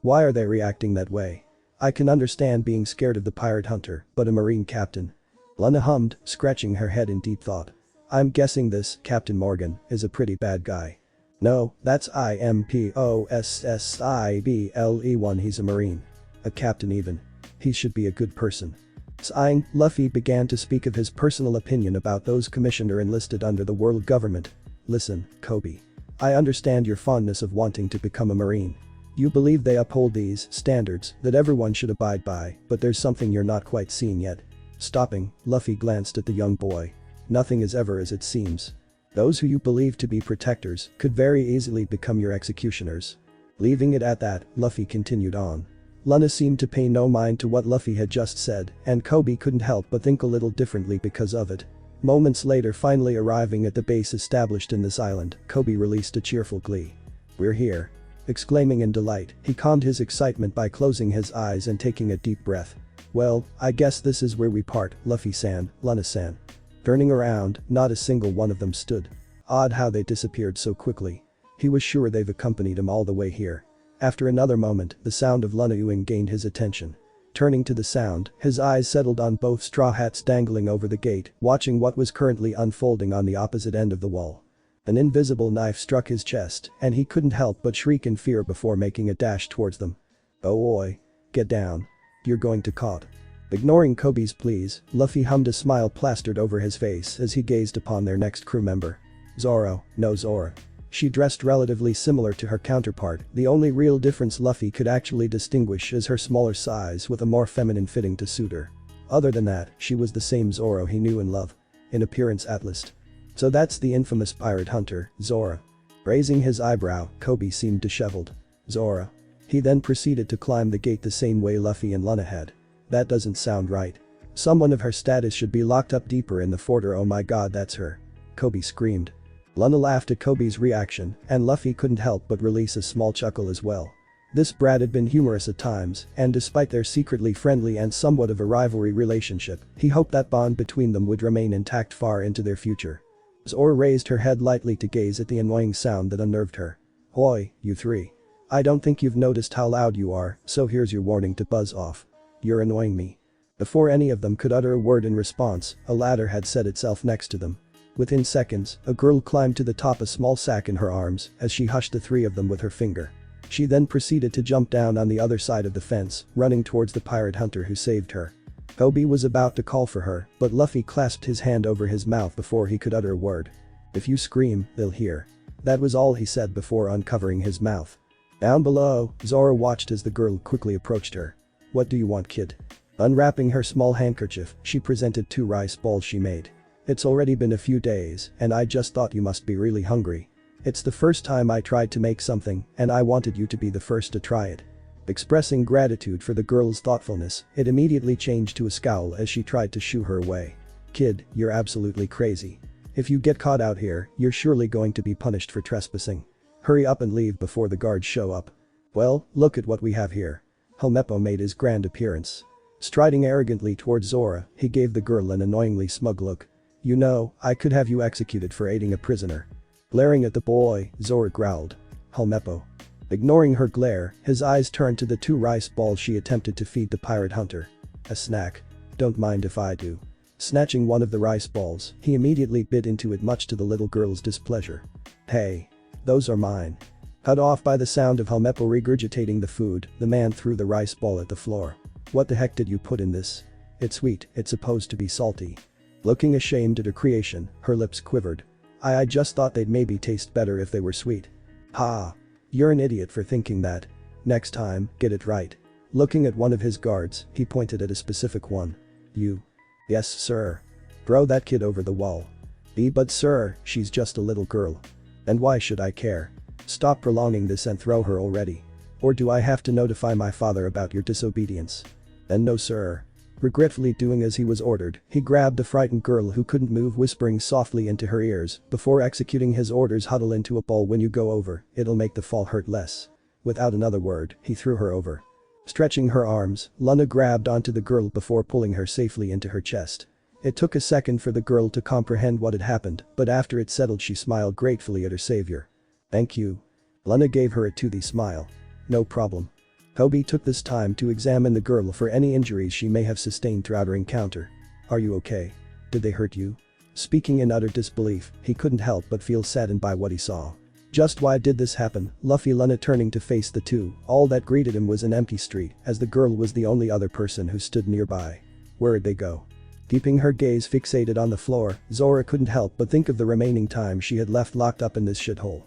S1: Why are they reacting that way? I can understand being scared of the pirate hunter, but a marine captain. Luna hummed, scratching her head in deep thought. I'm guessing this Captain Morgan is a pretty bad guy. No, that's impossible. He's a marine. A captain even. He should be a good person. Sighing, Luffy began to speak of his personal opinion about those commissioner enlisted under the world government. Listen, Kobe. I understand your fondness of wanting to become a marine. You believe they uphold these standards that everyone should abide by, but there's something you're not quite seeing yet. Stopping, Luffy glanced at the young boy. Nothing is ever as it seems. Those who you believe to be protectors could very easily become your executioners. Leaving it at that, Luffy continued on. Luna seemed to pay no mind to what Luffy had just said, and Kobe couldn't help but think a little differently because of it. Moments later, finally arriving at the base established in this island, Kobe released a cheerful glee. "We're here." Exclaiming in delight, he calmed his excitement by closing his eyes and taking a deep breath. "Well, I guess this is where we part, Luffy-san, Luna-san." Turning around, not a single one of them stood. Odd how they disappeared so quickly. He was sure they've accompanied him all the way here. After another moment, the sound of Luna Uing gained his attention. Turning to the sound, his eyes settled on both straw hats dangling over the gate, watching what was currently unfolding on the opposite end of the wall. An invisible knife struck his chest, and he couldn't help but shriek in fear before making a dash towards them. "Oh oi. Get down. You're going to caught." Ignoring Kobe's pleas, Luffy hummed a smile plastered over his face as he gazed upon their next crew member. Zoro, no Zora. She dressed relatively similar to her counterpart, the only real difference Luffy could actually distinguish is her smaller size with a more feminine fitting to suit her. Other than that, she was the same Zoro he knew and loved. In appearance at least. So that's the infamous pirate hunter, Zora. Raising his eyebrow, Kobe seemed disheveled. Zora. He then proceeded to climb the gate the same way Luffy and Luna had. That doesn't sound right. Someone of her status should be locked up deeper in the fort, or oh my god, that's her. Kobe screamed. Luna laughed at Kobe's reaction, and Luffy couldn't help but release a small chuckle as well. This brat had been humorous at times, and despite their secretly friendly and somewhat of a rivalry relationship, he hoped that bond between them would remain intact far into their future. Zora raised her head lightly to gaze at the annoying sound that unnerved her. "Oi, you three. I don't think you've noticed how loud you are, so here's your warning to buzz off. You're annoying me." Before any of them could utter a word in response, a ladder had set itself next to them. Within seconds, a girl climbed to the top, a small sack in her arms, as she hushed the three of them with her finger. She then proceeded to jump down on the other side of the fence, running towards the pirate hunter who saved her. Kobe was about to call for her, but Luffy clasped his hand over his mouth before he could utter a word. "If you scream, they'll hear." That was all he said before uncovering his mouth. Down below, Zora watched as the girl quickly approached her. "What do you want, kid?" Unwrapping her small handkerchief, she presented 2 rice balls she made. "It's already been a few days, and I just thought you must be really hungry. It's the first time I tried to make something, and I wanted you to be the first to try it." Expressing gratitude for the girl's thoughtfulness, it immediately changed to a scowl as she tried to shoo her away. "Kid, you're absolutely crazy. If you get caught out here, you're surely going to be punished for trespassing. Hurry up and leave before the guards show up." "Well, look at what we have here." Helmeppo made his grand appearance. Striding arrogantly towards Zora, he gave the girl an annoyingly smug look. "You know, I could have you executed for aiding a prisoner." Glaring at the boy, Zora growled. "Helmeppo." Ignoring her glare, his eyes turned to the 2 rice balls she attempted to feed the pirate hunter. "A snack. Don't mind if I do." Snatching one of the rice balls, he immediately bit into it, much to the little girl's displeasure. "Hey. Those are mine." Cut off by the sound of Helmeppo regurgitating the food, the man threw the rice ball at the floor. "What the heck did you put in this? It's sweet, it's supposed to be salty." Looking ashamed at her creation, her lips quivered. I just thought they'd maybe taste better if they were sweet." "Ha. You're an idiot for thinking that. Next time, get it right." Looking at one of his guards, he pointed at a specific one. "You." "Yes, sir." "Throw that kid over the wall." But sir, she's just a little girl." "And why should I care? Stop prolonging this and throw her already. Or do I have to notify my father about your disobedience?" "And no, sir." Regretfully doing as he was ordered, he grabbed the frightened girl who couldn't move, whispering softly into her ears, "Before executing his orders, huddle into a ball when you go over, it'll make the fall hurt less." Without another word, he threw her over. Stretching her arms, Luna grabbed onto the girl before pulling her safely into her chest. It took a second for the girl to comprehend what had happened, but after it settled she smiled gratefully at her savior. "Thank you." Luna gave her a toothy smile. "No problem." Kobe took this time to examine the girl for any injuries she may have sustained throughout her encounter. "Are you okay? Did they hurt you?" Speaking in utter disbelief, he couldn't help but feel saddened by what he saw. Just why did this happen? Luffy Luna turning to face the two, all that greeted him was an empty street as the girl was the only other person who stood nearby. Where'd they go? Keeping her gaze fixated on the floor, Zora couldn't help but think of the remaining time she had left locked up in this shithole.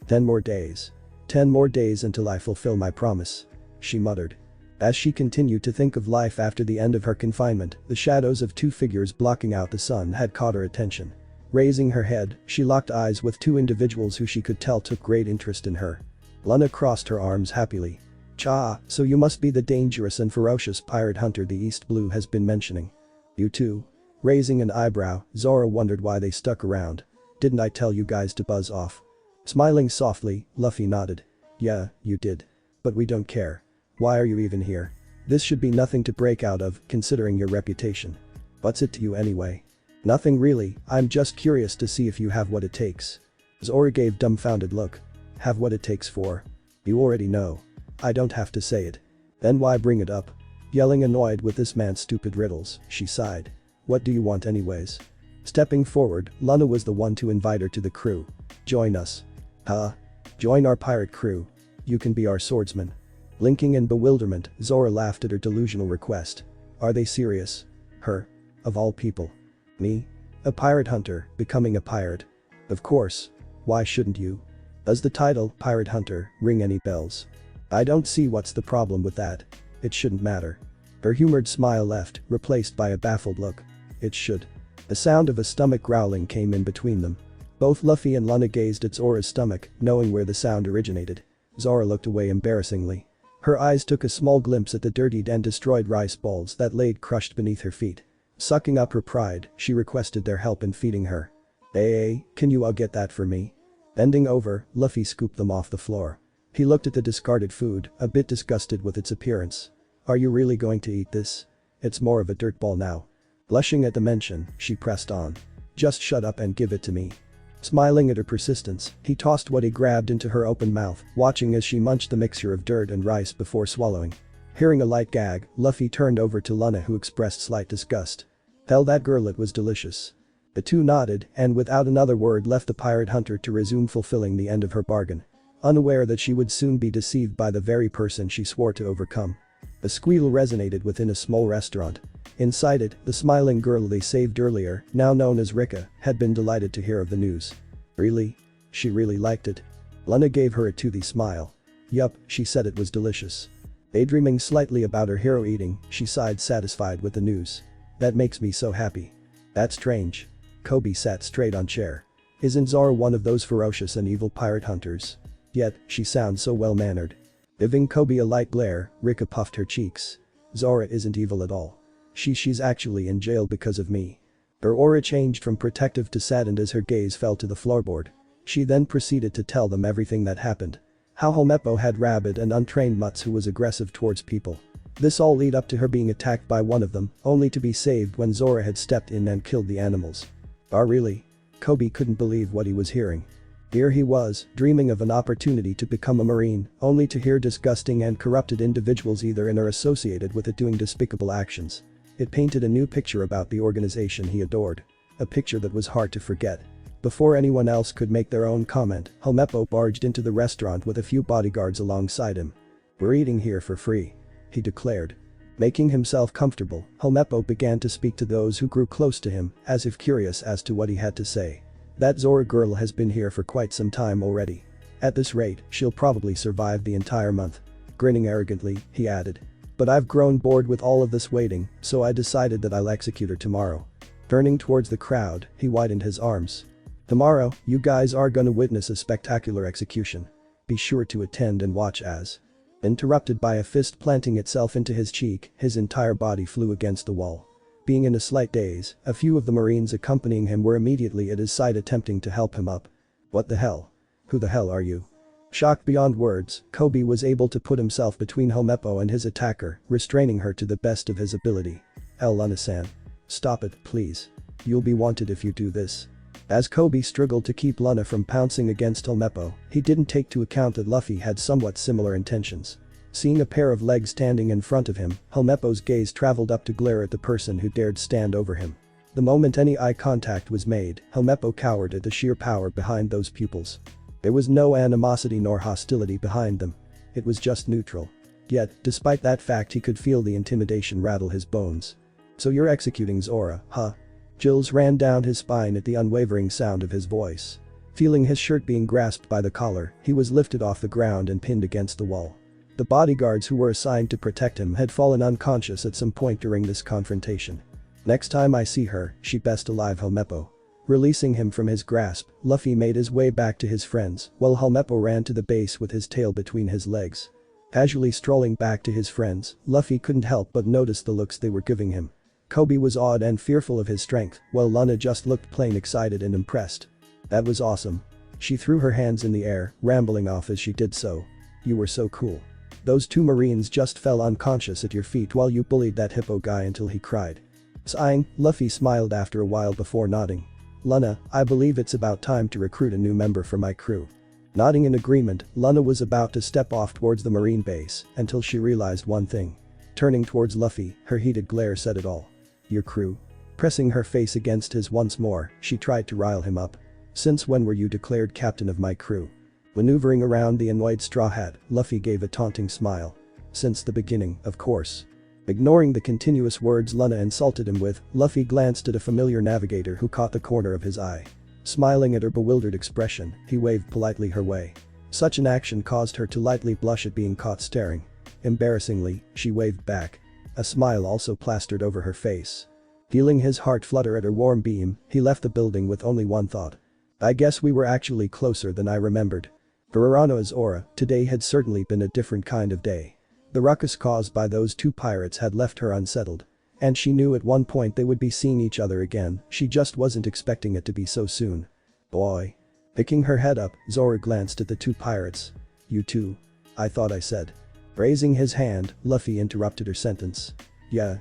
S1: 10 more days. 10 more days until I fulfill my promise. She muttered. As she continued to think of life after the end of her confinement, the shadows of two figures blocking out the sun had caught her attention. Raising her head, she locked eyes with two individuals who she could tell took great interest in her. Luna crossed her arms happily. Cha, so you must be the dangerous and ferocious pirate hunter the East Blue has been mentioning. You too? Raising an eyebrow, Zora wondered why they stuck around. Didn't I tell you guys to buzz off? Smiling softly, Luffy nodded. Yeah, you did. But we don't care. Why are you even here? This should be nothing to break out of, considering your reputation. What's it to you anyway? Nothing really, I'm just curious to see if you have what it takes. Zora gave dumbfounded look. Have what it takes for? You already know. I don't have to say it. Then why bring it up? Yelling annoyed with this man's stupid riddles, she sighed. What do you want anyways? Stepping forward, Luna was the one to invite her to the crew. Join us. Huh? Join our pirate crew. You can be our swordsman. Blinking in bewilderment, Zora laughed at her delusional request. Are they serious? Her? Of all people. Me? A pirate hunter, becoming a pirate. Of course. Why shouldn't you? Does the title, Pirate Hunter, ring any bells? I don't see what's the problem with that. It shouldn't matter. Her humored smile left, replaced by a baffled look. It should. The sound of a stomach growling came in between them. Both Luffy and Luna gazed at Zora's stomach, knowing where the sound originated. Zora looked away embarrassingly. Her eyes took a small glimpse at the dirtied and destroyed rice balls that laid crushed beneath her feet. Sucking up her pride, she requested their help in feeding her. Hey, can you all get that for me? Bending over, Luffy scooped them off the floor. He looked at the discarded food, a bit disgusted with its appearance. Are you really going to eat this? It's more of a dirt ball now. Blushing at the mention, she pressed on. Just shut up and give it to me. Smiling at her persistence, he tossed what he grabbed into her open mouth, watching as she munched the mixture of dirt and rice before swallowing. Hearing a light gag, Luffy turned over to Luna who expressed slight disgust. Tell that girl it was delicious. The two nodded and without another word left the pirate hunter to resume fulfilling the end of her bargain. Unaware that she would soon be deceived by the very person she swore to overcome. A squeal resonated within a small restaurant. Inside it, the smiling girl they saved earlier, now known as Rika, had been delighted to hear of the news. Really? She really liked it. Luna gave her a toothy smile. Yup, she said it was delicious. Daydreaming slightly about her hero eating, she sighed satisfied with the news. That makes me so happy. That's strange. Kobe sat straight on chair. Isn't Zora one of those ferocious and evil pirate hunters? Yet, she sounds so well-mannered. Giving Kobe a light glare, Rika puffed her cheeks. Zora isn't evil at all. She's actually in jail because of me. Her aura changed from protective to saddened as her gaze fell to the floorboard. She then proceeded to tell them everything that happened. How Helmeppo had rabid and untrained mutts who was aggressive towards people. This all lead up to her being attacked by one of them, only to be saved when Zora had stepped in and killed the animals. Really? Kobe couldn't believe what he was hearing. Here he was, dreaming of an opportunity to become a marine, only to hear disgusting and corrupted individuals either in or associated with it doing despicable actions. It painted a new picture about the organization he adored. A picture that was hard to forget. Before anyone else could make their own comment, Helmeppo barged into the restaurant with a few bodyguards alongside him. We're eating here for free, he declared. Making himself comfortable, Helmeppo began to speak to those who grew close to him, as if curious as to what he had to say. That Zora girl has been here for quite some time already. At this rate, she'll probably survive the entire month. Grinning arrogantly, he added. But I've grown bored with all of this waiting, so I decided that I'll execute her tomorrow. Turning towards the crowd, he widened his arms. Tomorrow, you guys are gonna witness a spectacular execution. Be sure to attend and watch as. Interrupted by a fist planting itself into his cheek, his entire body flew against the wall. Being in a slight daze, a few of the Marines accompanying him were immediately at his side attempting to help him up. What the hell? Who the hell are you? Shocked beyond words, Kobe was able to put himself between Helmeppo and his attacker, restraining her to the best of his ability. Luna-san. Stop it, please. You'll be wanted if you do this. As Kobe struggled to keep Luna from pouncing against Helmeppo, he didn't take into account that Luffy had somewhat similar intentions. Seeing a pair of legs standing in front of him, Helmeppo's gaze traveled up to glare at the person who dared stand over him. The moment any eye contact was made, Helmeppo cowered at the sheer power behind those pupils. There was no animosity nor hostility behind them. It was just neutral. Yet, despite that fact, he could feel the intimidation rattle his bones. "So you're executing Zora, huh?" Chills ran down his spine at the unwavering sound of his voice. Feeling his shirt being grasped by the collar, he was lifted off the ground and pinned against the wall. The bodyguards who were assigned to protect him had fallen unconscious at some point during this confrontation. "Next time I see her, she best alive, Helmeppo." Releasing him from his grasp, Luffy made his way back to his friends, while Helmeppo ran to the base with his tail between his legs. Casually strolling back to his friends, Luffy couldn't help but notice the looks they were giving him. Kobe was awed and fearful of his strength, while Lana just looked plain excited and impressed. "That was awesome." She threw her hands in the air, rambling off as she did so. "You were so cool. Those two Marines just fell unconscious at your feet while you bullied that hippo guy until he cried." Sighing, Luffy smiled after a while before nodding. "Lana, I believe it's about time to recruit a new member for my crew." Nodding in agreement, Lana was about to step off towards the Marine base until she realized one thing. Turning towards Luffy, her heated glare said it all. "Your crew?" Pressing her face against his once more, she tried to rile him up. "Since when were you declared captain of my crew?" Maneuvering around the annoyed Straw Hat, Luffy gave a taunting smile. "Since the beginning, of course." Ignoring the continuous words Lana insulted him with, Luffy glanced at a familiar navigator who caught the corner of his eye. Smiling at her bewildered expression, he waved politely her way. Such an action caused her to lightly blush at being caught staring. Embarrassingly, she waved back. A smile also plastered over her face. Feeling his heart flutter at her warm beam, he left the building with only one thought. "I guess we were actually closer than I remembered." For Urano Azora, today had certainly been a different kind of day. The ruckus caused by those two pirates had left her unsettled. And she knew at one point they would be seeing each other again, she just wasn't expecting it to be so soon. "Boy." Picking her head up, Zora glanced at the two pirates. "You two? I thought I said." Raising his hand, Luffy interrupted her sentence. Yeah.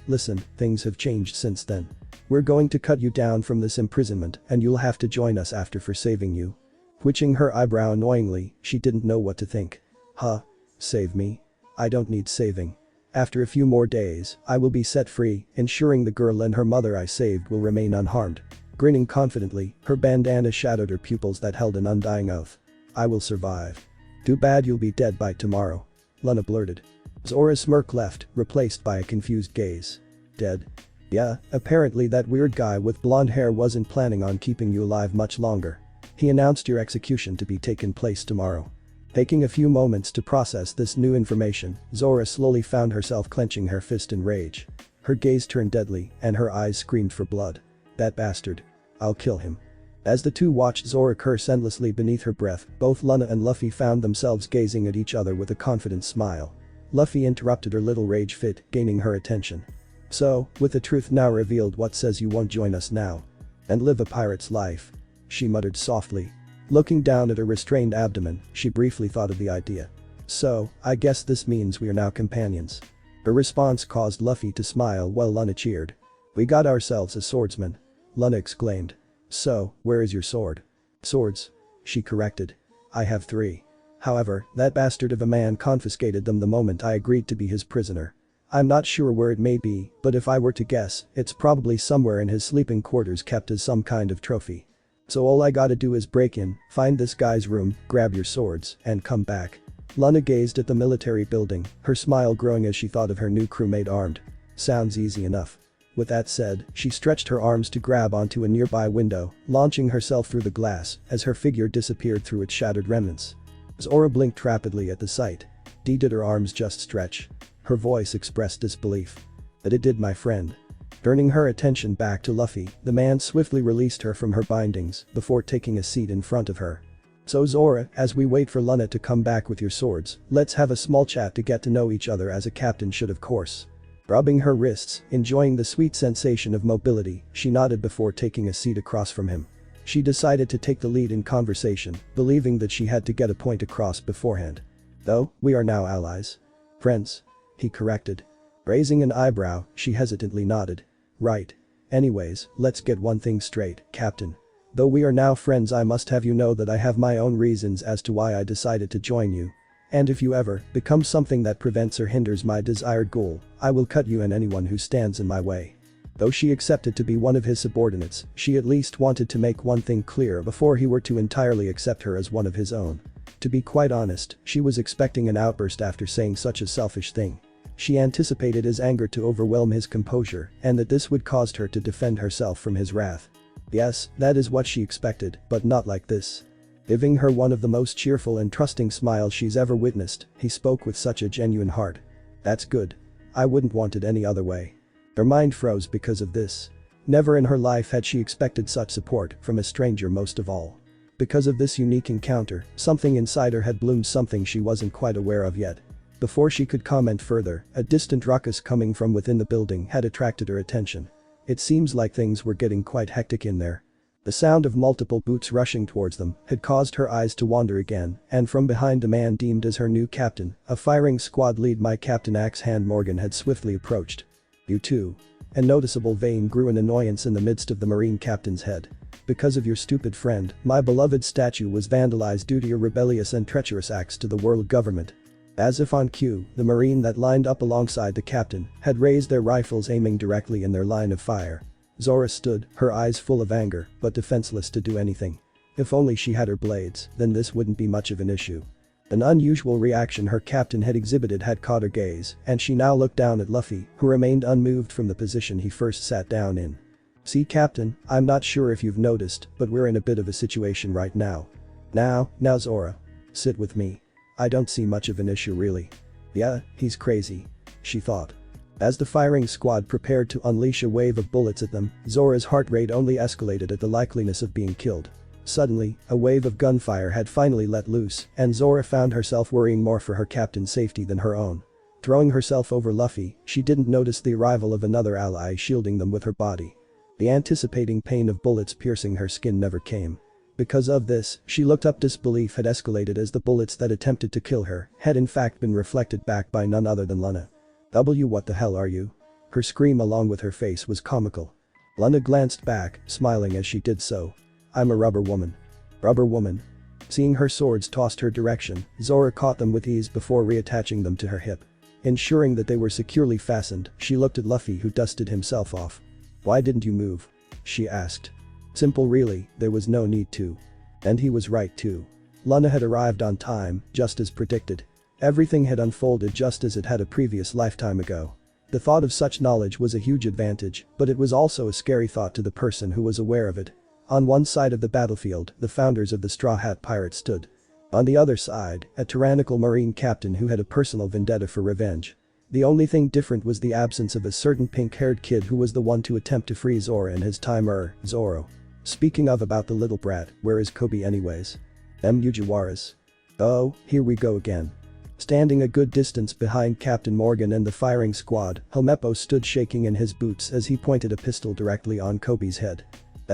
S1: Listen, things have changed since then. We're going to cut you down from this imprisonment and you'll have to join us after for saving you." Twitching her eyebrow annoyingly, she didn't know what to think. "Huh? Save me? I don't need saving. After a few more days, I will be set free, ensuring the girl and her mother I saved will remain unharmed." Grinning confidently, her bandana shadowed her pupils that held an undying oath. "I will survive." "Too bad you'll be dead by tomorrow," Lana blurted. Zora's smirk left, replaced by a confused gaze. "Dead? Yeah, apparently that weird guy with blonde hair wasn't planning on keeping you alive much longer. He announced your execution to be taking place tomorrow." Taking a few moments to process this new information, Zora slowly found herself clenching her fist in rage. Her gaze turned deadly, and her eyes screamed for blood. "That bastard. I'll kill him." As the two watched Zora curse endlessly beneath her breath, both Lana and Luffy found themselves gazing at each other with a confident smile. Luffy interrupted her little rage fit, gaining her attention. "So, with the truth now revealed, what says you won't join us now? And live a pirate's life?" she muttered softly. Looking down at her restrained abdomen, she briefly thought of the idea. "So, I guess this means we are now companions." Her response caused Luffy to smile while Lana cheered. "We got ourselves a swordsman," Lana exclaimed. "So, where is your sword?" "Swords," she corrected. "I have 3. However, that bastard of a man confiscated them the moment I agreed to be his prisoner. I'm not sure where it may be, but if I were to guess, it's probably somewhere in his sleeping quarters kept as some kind of trophy. So all I gotta do is break in, find this guy's room, grab your swords, and come back." Lana gazed at the military building, her smile growing as she thought of her new crewmate armed. Sounds easy enough. With that said, she stretched her arms to grab onto a nearby window, launching herself through the glass as her figure disappeared through its shattered remnants. Zora blinked rapidly at the sight. Did her arms just stretch? Her voice expressed disbelief. "That it did, my friend." Turning her attention back to Luffy, the man swiftly released her from her bindings before taking a seat in front of her. "So Zora, as we wait for Lana to come back with your swords, let's have a small chat to get to know each other as a captain should, of course." Rubbing her wrists, enjoying the sweet sensation of mobility, she nodded before taking a seat across from him. She decided to take the lead in conversation, believing that she had to get a point across beforehand. "Though, we are now allies." "Friends," he corrected. Raising an eyebrow, she hesitantly nodded. "Right. Anyways, let's get one thing straight, Captain. Though we are now friends, I must have you know that I have my own reasons as to why I decided to join you. And if you ever become something that prevents or hinders my desired goal, I will cut you and anyone who stands in my way." Though she accepted to be one of his subordinates, she at least wanted to make one thing clear before he were to entirely accept her as one of his own. To be quite honest, she was expecting an outburst after saying such a selfish thing. She anticipated his anger to overwhelm his composure and that this would cause her to defend herself from his wrath. Yes, that is what she expected, but not like this. Giving her one of the most cheerful and trusting smiles she's ever witnessed, he spoke with such a genuine heart. That's good. I wouldn't want it any other way. Her mind froze because of this. Never in her life had she expected such support from a stranger, most of all. Because of this unique encounter, something inside her had bloomed, something she wasn't quite aware of yet. Before she could comment further, a distant ruckus coming from within the building had attracted her attention. It seems like things were getting quite hectic in there. The sound of multiple boots rushing towards them had caused her eyes to wander again, and from behind the man deemed as her new captain, a firing squad lead, my Captain Axehand Morgan, had swiftly approached. You too. A noticeable vein grew in annoyance in the midst of the Marine captain's head. Because of your stupid friend, my beloved statue was vandalized due to your rebellious and treacherous acts to the world government. As if on cue, the Marine that lined up alongside the captain had raised their rifles, aiming directly in their line of fire. Zora stood, her eyes full of anger, but defenseless to do anything. If only she had her blades, then this wouldn't be much of an issue. An unusual reaction her captain had exhibited had caught her gaze, and she now looked down at Luffy, who remained unmoved from the position he first sat down in. See, Captain, I'm not sure if you've noticed, but we're in a bit of a situation right now. Now Zora. Sit with me. I don't see much of an issue really. Yeah, he's crazy. She thought. As the firing squad prepared to unleash a wave of bullets at them, Zora's heart rate only escalated at the likeliness of being killed. Suddenly, a wave of gunfire had finally let loose, and Zora found herself worrying more for her captain's safety than her own. Throwing herself over Luffy, she didn't notice the arrival of another ally shielding them with her body. The anticipating pain of bullets piercing her skin never came. Because of this, she looked up. Disbelief had escalated as the bullets that attempted to kill her had in fact been reflected back by none other than Luna. What the hell are you? Her scream along with her face was comical. Luna glanced back, smiling as she did so. I'm a rubber woman. Rubber woman? Seeing her swords tossed her direction, Zora caught them with ease before reattaching them to her hip. Ensuring that they were securely fastened, she looked at Luffy, who dusted himself off. Why didn't you move? She asked. Simple really, there was no need to. And he was right too. Luna had arrived on time, just as predicted. Everything had unfolded just as it had a previous lifetime ago. The thought of such knowledge was a huge advantage, but it was also a scary thought to the person who was aware of it. On one side of the battlefield, the founders of the Straw Hat Pirates stood. On the other side, a tyrannical Marine captain who had a personal vendetta for revenge. The only thing different was the absence of a certain pink-haired kid who was the one to attempt to free Zora and his timer, Zoro. Speaking of about the little brat, where is Kobe anyways? Mujiwaras. Oh, here we go again. Standing a good distance behind Captain Morgan and the firing squad, Helmeppo stood shaking in his boots as he pointed a pistol directly on Kobe's head.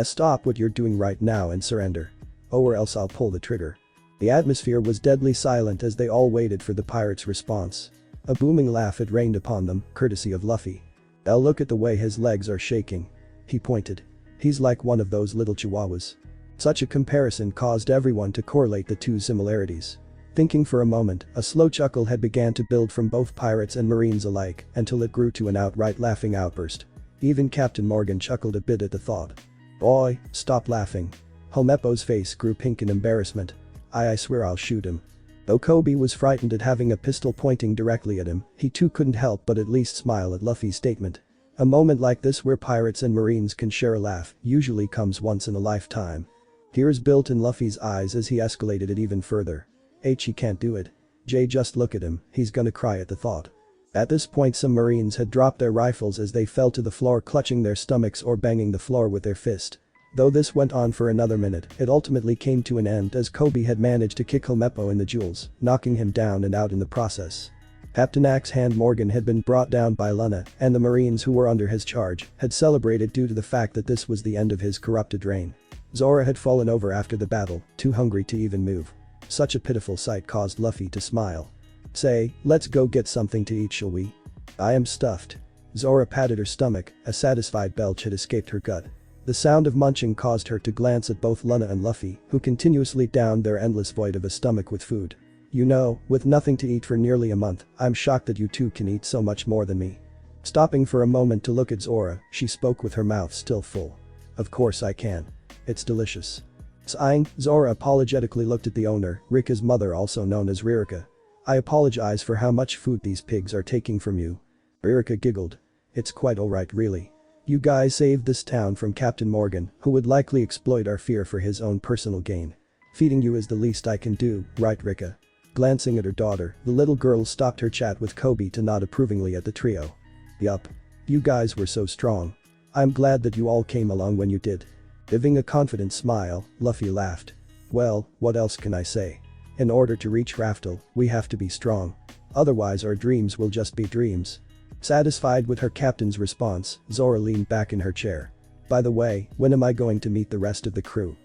S1: Stop what you're doing right now and surrender. Or else I'll pull the trigger. The atmosphere was deadly silent as they all waited for the pirate's response. A booming laugh had rained upon them, courtesy of Luffy. Look at the way his legs are shaking. He pointed. He's like one of those little chihuahuas. Such a comparison caused everyone to correlate the two similarities. Thinking for a moment, a slow chuckle had began to build from both pirates and Marines alike until it grew to an outright laughing outburst. Even Captain Morgan chuckled a bit at the thought. Boy, stop laughing. Helmeppo's face grew pink in embarrassment. I swear I'll shoot him. Though Kobe was frightened at having a pistol pointing directly at him, he too couldn't help but at least smile at Luffy's statement. A moment like this where pirates and Marines can share a laugh usually comes once in a lifetime. Tears built in Luffy's eyes as he escalated it even further. He can't do it. Jay, just look at him, he's gonna cry at the thought. At this point some Marines had dropped their rifles as they fell to the floor, clutching their stomachs or banging the floor with their fist. Though this went on for another minute, it ultimately came to an end as Kobe had managed to kick Helmeppo in the jewels, knocking him down and out in the process. Captain Axehand Morgan had been brought down by Luna, and the Marines who were under his charge had celebrated due to the fact that this was the end of his corrupted reign. Zora had fallen over after the battle, too hungry to even move. Such a pitiful sight caused Luffy to smile. Say, let's go get something to eat, shall we? I am stuffed. Zora patted her stomach, a satisfied belch had escaped her gut. The sound of munching caused her to glance at both Luna and Luffy, who continuously downed their endless void of a stomach with food. You know, with nothing to eat for nearly a month, I'm shocked that you two can eat so much more than me. Stopping for a moment to look at Zora, she spoke with her mouth still full. Of course I can. It's delicious. Sighing, Zora apologetically looked at the owner, Rika's mother also known as Ririka. I apologize for how much food these pigs are taking from you. Ririka giggled. It's quite alright really. You guys saved this town from Captain Morgan, who would likely exploit our fear for his own personal gain. Feeding you is the least I can do, right Rika? Glancing at her daughter, the little girl stopped her chat with Kobe to nod approvingly at the trio. Yup. You guys were so strong. I'm glad that you all came along when you did. Giving a confident smile, Luffy laughed. Well, what else can I say? In order to reach Raftel, we have to be strong. Otherwise our dreams will just be dreams. Satisfied with her captain's response, Zora leaned back in her chair. By the way, when am I going to meet the rest of the crew?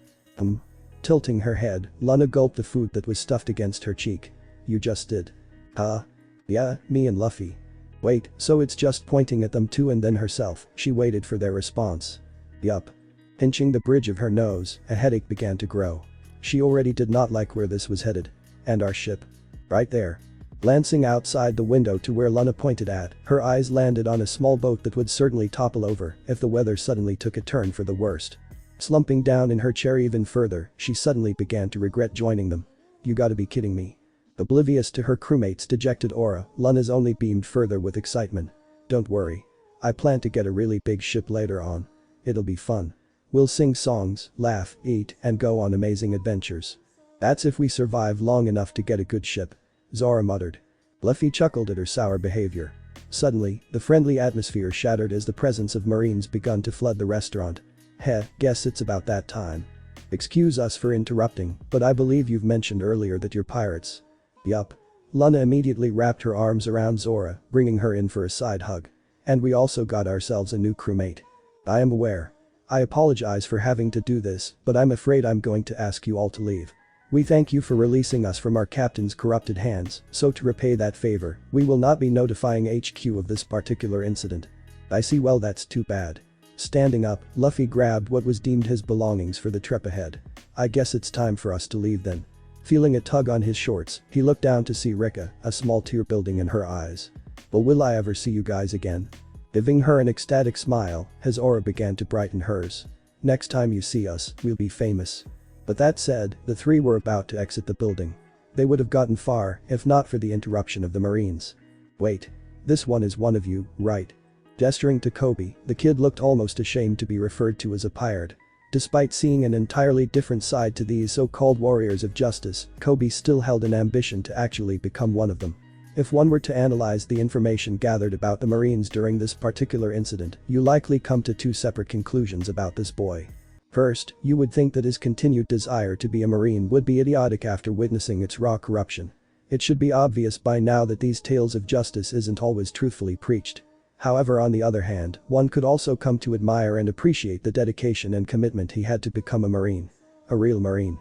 S1: Tilting her head, Lana gulped the food that was stuffed against her cheek. You just did. Huh? Yeah, me and Luffy. Wait, so it's just pointing at them too and then herself, she waited for their response. Yup. Pinching the bridge of her nose, a headache began to grow. She already did not like where this was headed. And our ship? Right there. Glancing outside the window to where Lana pointed at, her eyes landed on a small boat that would certainly topple over if the weather suddenly took a turn for the worst. Slumping down in her chair even further, she suddenly began to regret joining them. You gotta be kidding me. Oblivious to her crewmate's dejected aura, Lana's only beamed further with excitement. Don't worry. I plan to get a really big ship later on. It'll be fun. We'll sing songs, laugh, eat, and go on amazing adventures. That's if we survive long enough to get a good ship. Zora muttered. Luffy chuckled at her sour behavior. Suddenly, the friendly atmosphere shattered as the presence of Marines begun to flood the restaurant. Heh, guess it's about that time. Excuse us for interrupting, but I believe you've mentioned earlier that you're pirates. Yup. Lana immediately wrapped her arms around Zora, bringing her in for a side hug. And we also got ourselves a new crewmate. I am aware. I apologize for having to do this, but I'm afraid I'm going to ask you all to leave. We thank you for releasing us from our captain's corrupted hands, so to repay that favor, we will not be notifying HQ of this particular incident. I see, well that's too bad. Standing up, Luffy grabbed what was deemed his belongings for the trip ahead. I guess it's time for us to leave then. Feeling a tug on his shorts, he looked down to see Rika, a small tear building in her eyes. But will I ever see you guys again? Giving her an ecstatic smile, his aura began to brighten hers. Next time you see us, we'll be famous. But that said, the three were about to exit the building. They would have gotten far if not for the interruption of the Marines. Wait. This one is one of you, right? Gesturing to Kobe, the kid looked almost ashamed to be referred to as a pirate. Despite seeing an entirely different side to these so-called warriors of justice, Kobe still held an ambition to actually become one of them. If one were to analyze the information gathered about the Marines during this particular incident, you likely come to two separate conclusions about this boy. First, you would think that his continued desire to be a Marine would be idiotic after witnessing its raw corruption. It should be obvious by now that these tales of justice isn't always truthfully preached. However, on the other hand, one could also come to admire and appreciate the dedication and commitment he had to become a Marine. A real Marine.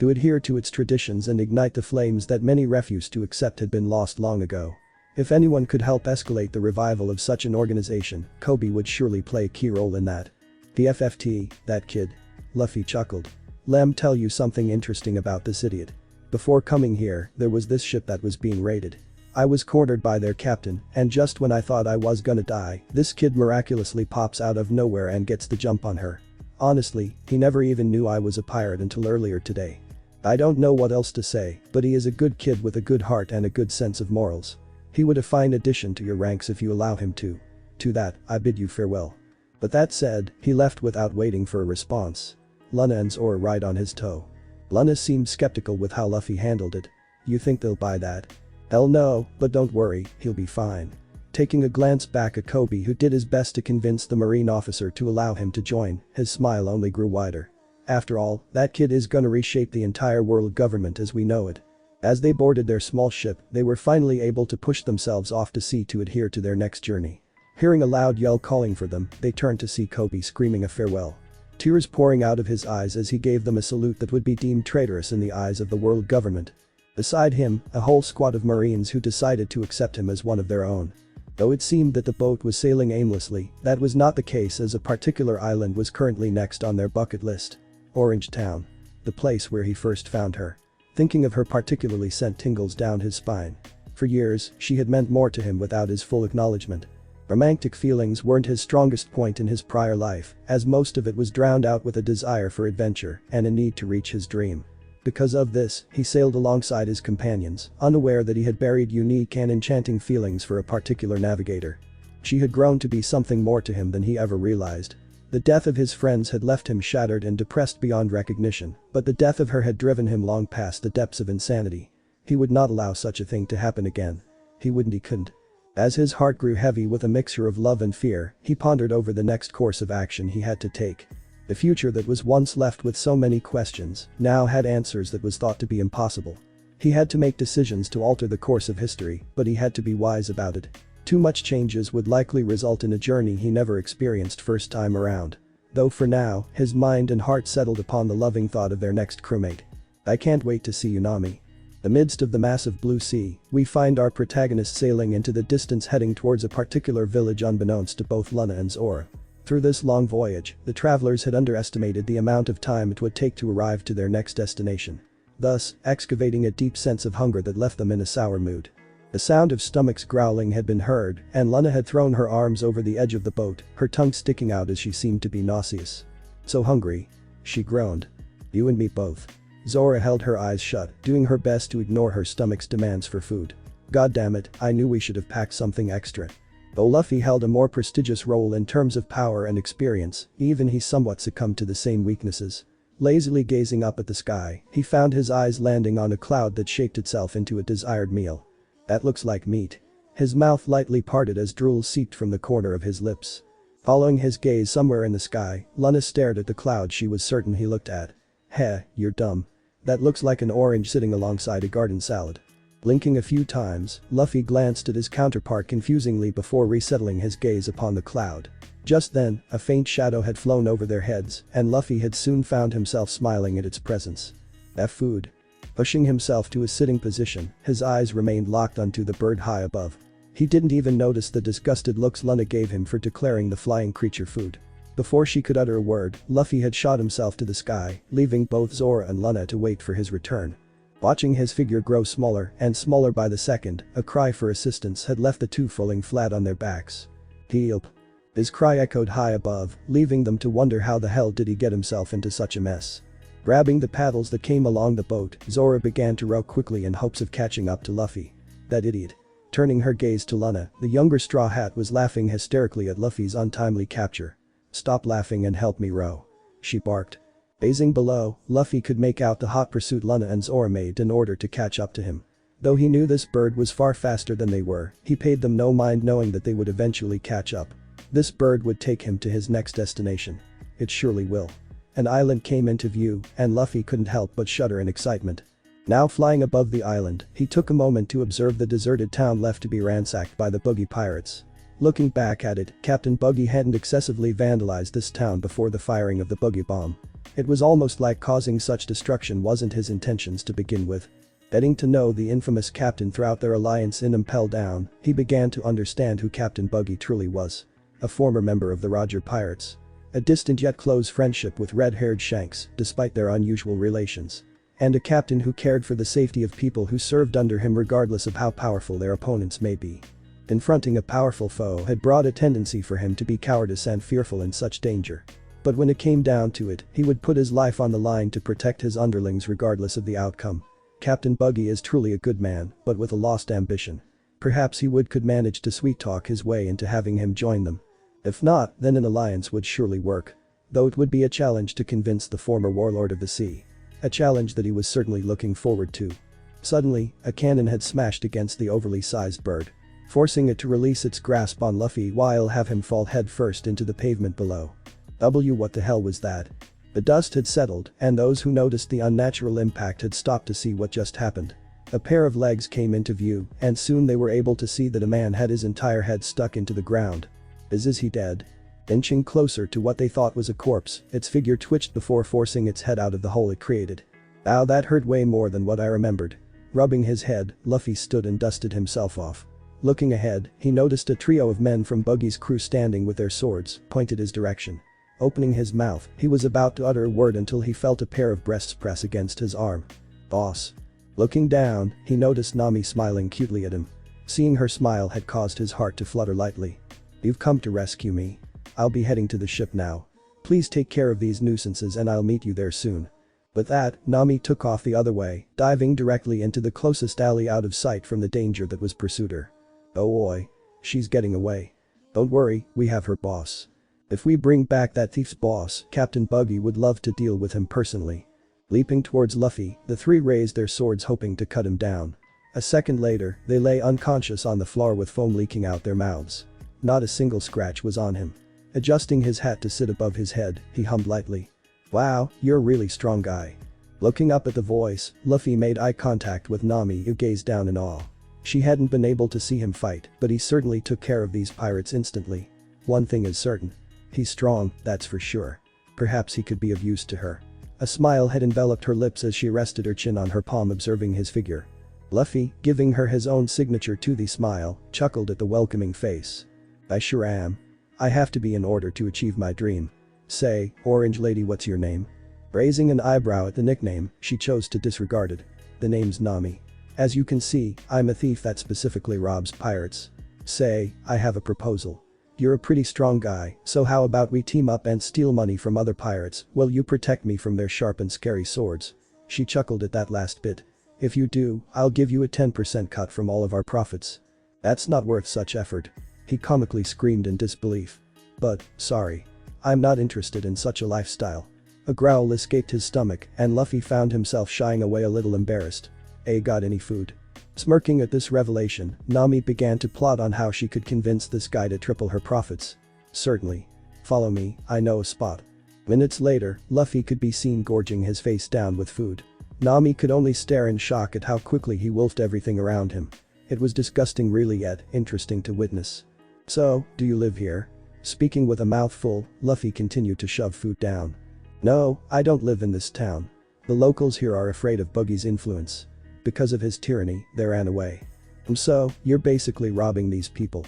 S1: To adhere to its traditions and ignite the flames that many refused to accept had been lost long ago. If anyone could help escalate the revival of such an organization, Kobe would surely play a key role in that. The FFT, that kid. Luffy chuckled. Lem tell you something interesting about this idiot. Before coming here, there was this ship that was being raided. I was cornered by their captain, and just when I thought I was gonna die, this kid miraculously pops out of nowhere and gets the jump on her. Honestly, he never even knew I was a pirate until earlier today. I don't know what else to say, but he is a good kid with a good heart and a good sense of morals. He would a fine addition to your ranks if you allow him to. To that, I bid you farewell. But that said, he left without waiting for a response. Lana and Zora right on his toe. Lana seemed skeptical with how Luffy handled it. You think they'll buy that? Hell no, but don't worry, he'll be fine. Taking a glance back at Kobe, who did his best to convince the Marine officer to allow him to join, his smile only grew wider. After all, that kid is gonna reshape the entire world government as we know it. As they boarded their small ship, they were finally able to push themselves off to sea to adhere to their next journey. Hearing a loud yell calling for them, they turned to see Kobe screaming a farewell. Tears pouring out of his eyes as he gave them a salute that would be deemed traitorous in the eyes of the world government. Beside him, a whole squad of Marines who decided to accept him as one of their own. Though it seemed that the boat was sailing aimlessly, that was not the case, as a particular island was currently next on their bucket list. Orange Town. The place where he first found her. Thinking of her particularly sent tingles down his spine. For years, she had meant more to him without his full acknowledgement. Romantic feelings weren't his strongest point in his prior life, as most of it was drowned out with a desire for adventure and a need to reach his dream. Because of this, he sailed alongside his companions, unaware that he had buried unique and enchanting feelings for a particular navigator. She had grown to be something more to him than he ever realized. The death of his friends had left him shattered and depressed beyond recognition, but the death of her had driven him long past the depths of insanity. He would not allow such a thing to happen again. He couldn't. As his heart grew heavy with a mixture of love and fear, he pondered over the next course of action he had to take. The future that was once left with so many questions now had answers that was thought to be impossible. He had to make decisions to alter the course of history, but he had to be wise about it. Too much changes would likely result in a journey he never experienced first time around. Though for now, his mind and heart settled upon the loving thought of their next crewmate. I can't wait to see you, Nami. Amidst of the massive blue sea, we find our protagonist sailing into the distance heading towards a particular village unbeknownst to both Luna and Zora. Through this long voyage, the travelers had underestimated the amount of time it would take to arrive to their next destination, thus excavating a deep sense of hunger that left them in a sour mood. The sound of stomachs growling had been heard, and Luna had thrown her arms over the edge of the boat, her tongue sticking out as she seemed to be nauseous. "So hungry," she groaned. "You and me both." Zora held her eyes shut, doing her best to ignore her stomach's demands for food. "God damn it, I knew we should have packed something extra." Though Luffy held a more prestigious role in terms of power and experience, even he somewhat succumbed to the same weaknesses. Lazily gazing up at the sky, he found his eyes landing on a cloud that shaped itself into a desired meal. "That looks like meat." His mouth lightly parted as drool seeped from the corner of his lips. Following his gaze somewhere in the sky, Luna stared at the cloud she was certain he looked at. "Heh, you're dumb. That looks like an orange sitting alongside a garden salad." Blinking a few times, Luffy glanced at his counterpart confusingly before resettling his gaze upon the cloud. Just then, a faint shadow had flown over their heads, and Luffy had soon found himself smiling at its presence. "That food." Pushing himself to a sitting position, his eyes remained locked onto the bird high above. He didn't even notice the disgusted looks Luna gave him for declaring the flying creature food. Before she could utter a word, Luffy had shot himself to the sky, leaving both Zora and Luna to wait for his return. Watching his figure grow smaller and smaller by the second, a cry for assistance had left the two falling flat on their backs. "Help." His cry echoed high above, leaving them to wonder how the hell did he get himself into such a mess. Grabbing the paddles that came along the boat, Zora began to row quickly in hopes of catching up to Luffy. "That idiot." Turning her gaze to Luna, the younger Straw Hat was laughing hysterically at Luffy's untimely capture. "Stop laughing and help me row," she barked. Gazing below, Luffy could make out the hot pursuit Luna and Zora made in order to catch up to him. Though he knew this bird was far faster than they were, he paid them no mind knowing that they would eventually catch up. This bird would take him to his next destination. It surely will. An island came into view, and Luffy couldn't help but shudder in excitement. Now flying above the island, he took a moment to observe the deserted town left to be ransacked by the Buggy pirates. Looking back at it, Captain Buggy hadn't excessively vandalized this town before the firing of the Buggy bomb. It was almost like causing such destruction wasn't his intentions to begin with. Getting to know the infamous captain throughout their alliance in Impel Down, he began to understand who Captain Buggy truly was. A former member of the Roger Pirates. A distant yet close friendship with red-haired Shanks, despite their unusual relations. And a captain who cared for the safety of people who served under him regardless of how powerful their opponents may be. Confronting a powerful foe had brought a tendency for him to be cowardice and fearful in such danger. But when it came down to it, he would put his life on the line to protect his underlings regardless of the outcome. Captain Buggy is truly a good man, but with a lost ambition. Perhaps he could manage to sweet-talk his way into having him join them. If not, then an alliance would surely work. Though it would be a challenge to convince the former warlord of the sea. A challenge that he was certainly looking forward to. Suddenly, a cannon had smashed against the overly sized bird, forcing it to release its grasp on Luffy while have him fall headfirst into the pavement below. What the hell was that? The dust had settled, and those who noticed the unnatural impact had stopped to see what just happened. A pair of legs came into view, and soon they were able to see that a man had his entire head stuck into the ground. Is he dead? Inching closer to what they thought was a corpse, its figure twitched before forcing its head out of the hole it created. Ow, that hurt way more than what I remembered. Rubbing his head, Luffy stood and dusted himself off. Looking ahead, he noticed a trio of men from Buggy's crew standing with their swords pointed his direction. Opening his mouth, he was about to utter a word until he felt a pair of breasts press against his arm. "Boss." Looking down, he noticed Nami smiling cutely at him. Seeing her smile had caused his heart to flutter lightly. You've come to rescue me. I'll be heading to the ship now. Please take care of these nuisances and I'll meet you there soon." With that, Nami took off the other way, diving directly into the closest alley out of sight from the danger that was pursued her. "Oh boy. She's getting away. Don't worry, we have her boss. If we bring back that thief's boss, Captain Buggy would love to deal with him personally." Leaping towards Luffy, the three raised their swords hoping to cut him down. A second later, they lay unconscious on the floor with foam leaking out their mouths. Not a single scratch was on him. Adjusting his hat to sit above his head, he hummed lightly. "Wow, you're a really strong guy." Looking up at the voice, Luffy made eye contact with Nami, who gazed down in awe. She hadn't been able to see him fight, but he certainly took care of these pirates instantly. One thing is certain. He's strong, that's for sure. Perhaps he could be of use to her. A smile had enveloped her lips as she rested her chin on her palm observing his figure. Luffy, giving her his own signature toothy smile, chuckled at the welcoming face. "I sure am. I have to be in order to achieve my dream. Say, Orange Lady, what's your name?" Raising an eyebrow at the nickname, she chose to disregard it. "The name's Nami. As you can see, I'm a thief that specifically robs pirates. Say, I have a proposal. You're a pretty strong guy, so how about we team up and steal money from other pirates while you protect me from their sharp and scary swords?" She chuckled at that last bit. "If you do, I'll give you a 10% cut from all of our profits." "That's not worth such effort." He comically screamed in disbelief. "But, sorry. I'm not interested in such a lifestyle." A growl escaped his stomach and Luffy found himself shying away a little embarrassed. Got any food?" Smirking at this revelation, Nami began to plot on how she could convince this guy to triple her profits. "Certainly. Follow me, I know a spot." Minutes later, Luffy could be seen gorging his face down with food. Nami could only stare in shock at how quickly he wolfed everything around him. It was disgusting really yet interesting to witness. "So, do you live here?" Speaking with a mouthful, Luffy continued to shove food down. "No, I don't live in this town. The locals here are afraid of Buggy's influence. Because of his tyranny, they ran away." "So, you're basically robbing these people?"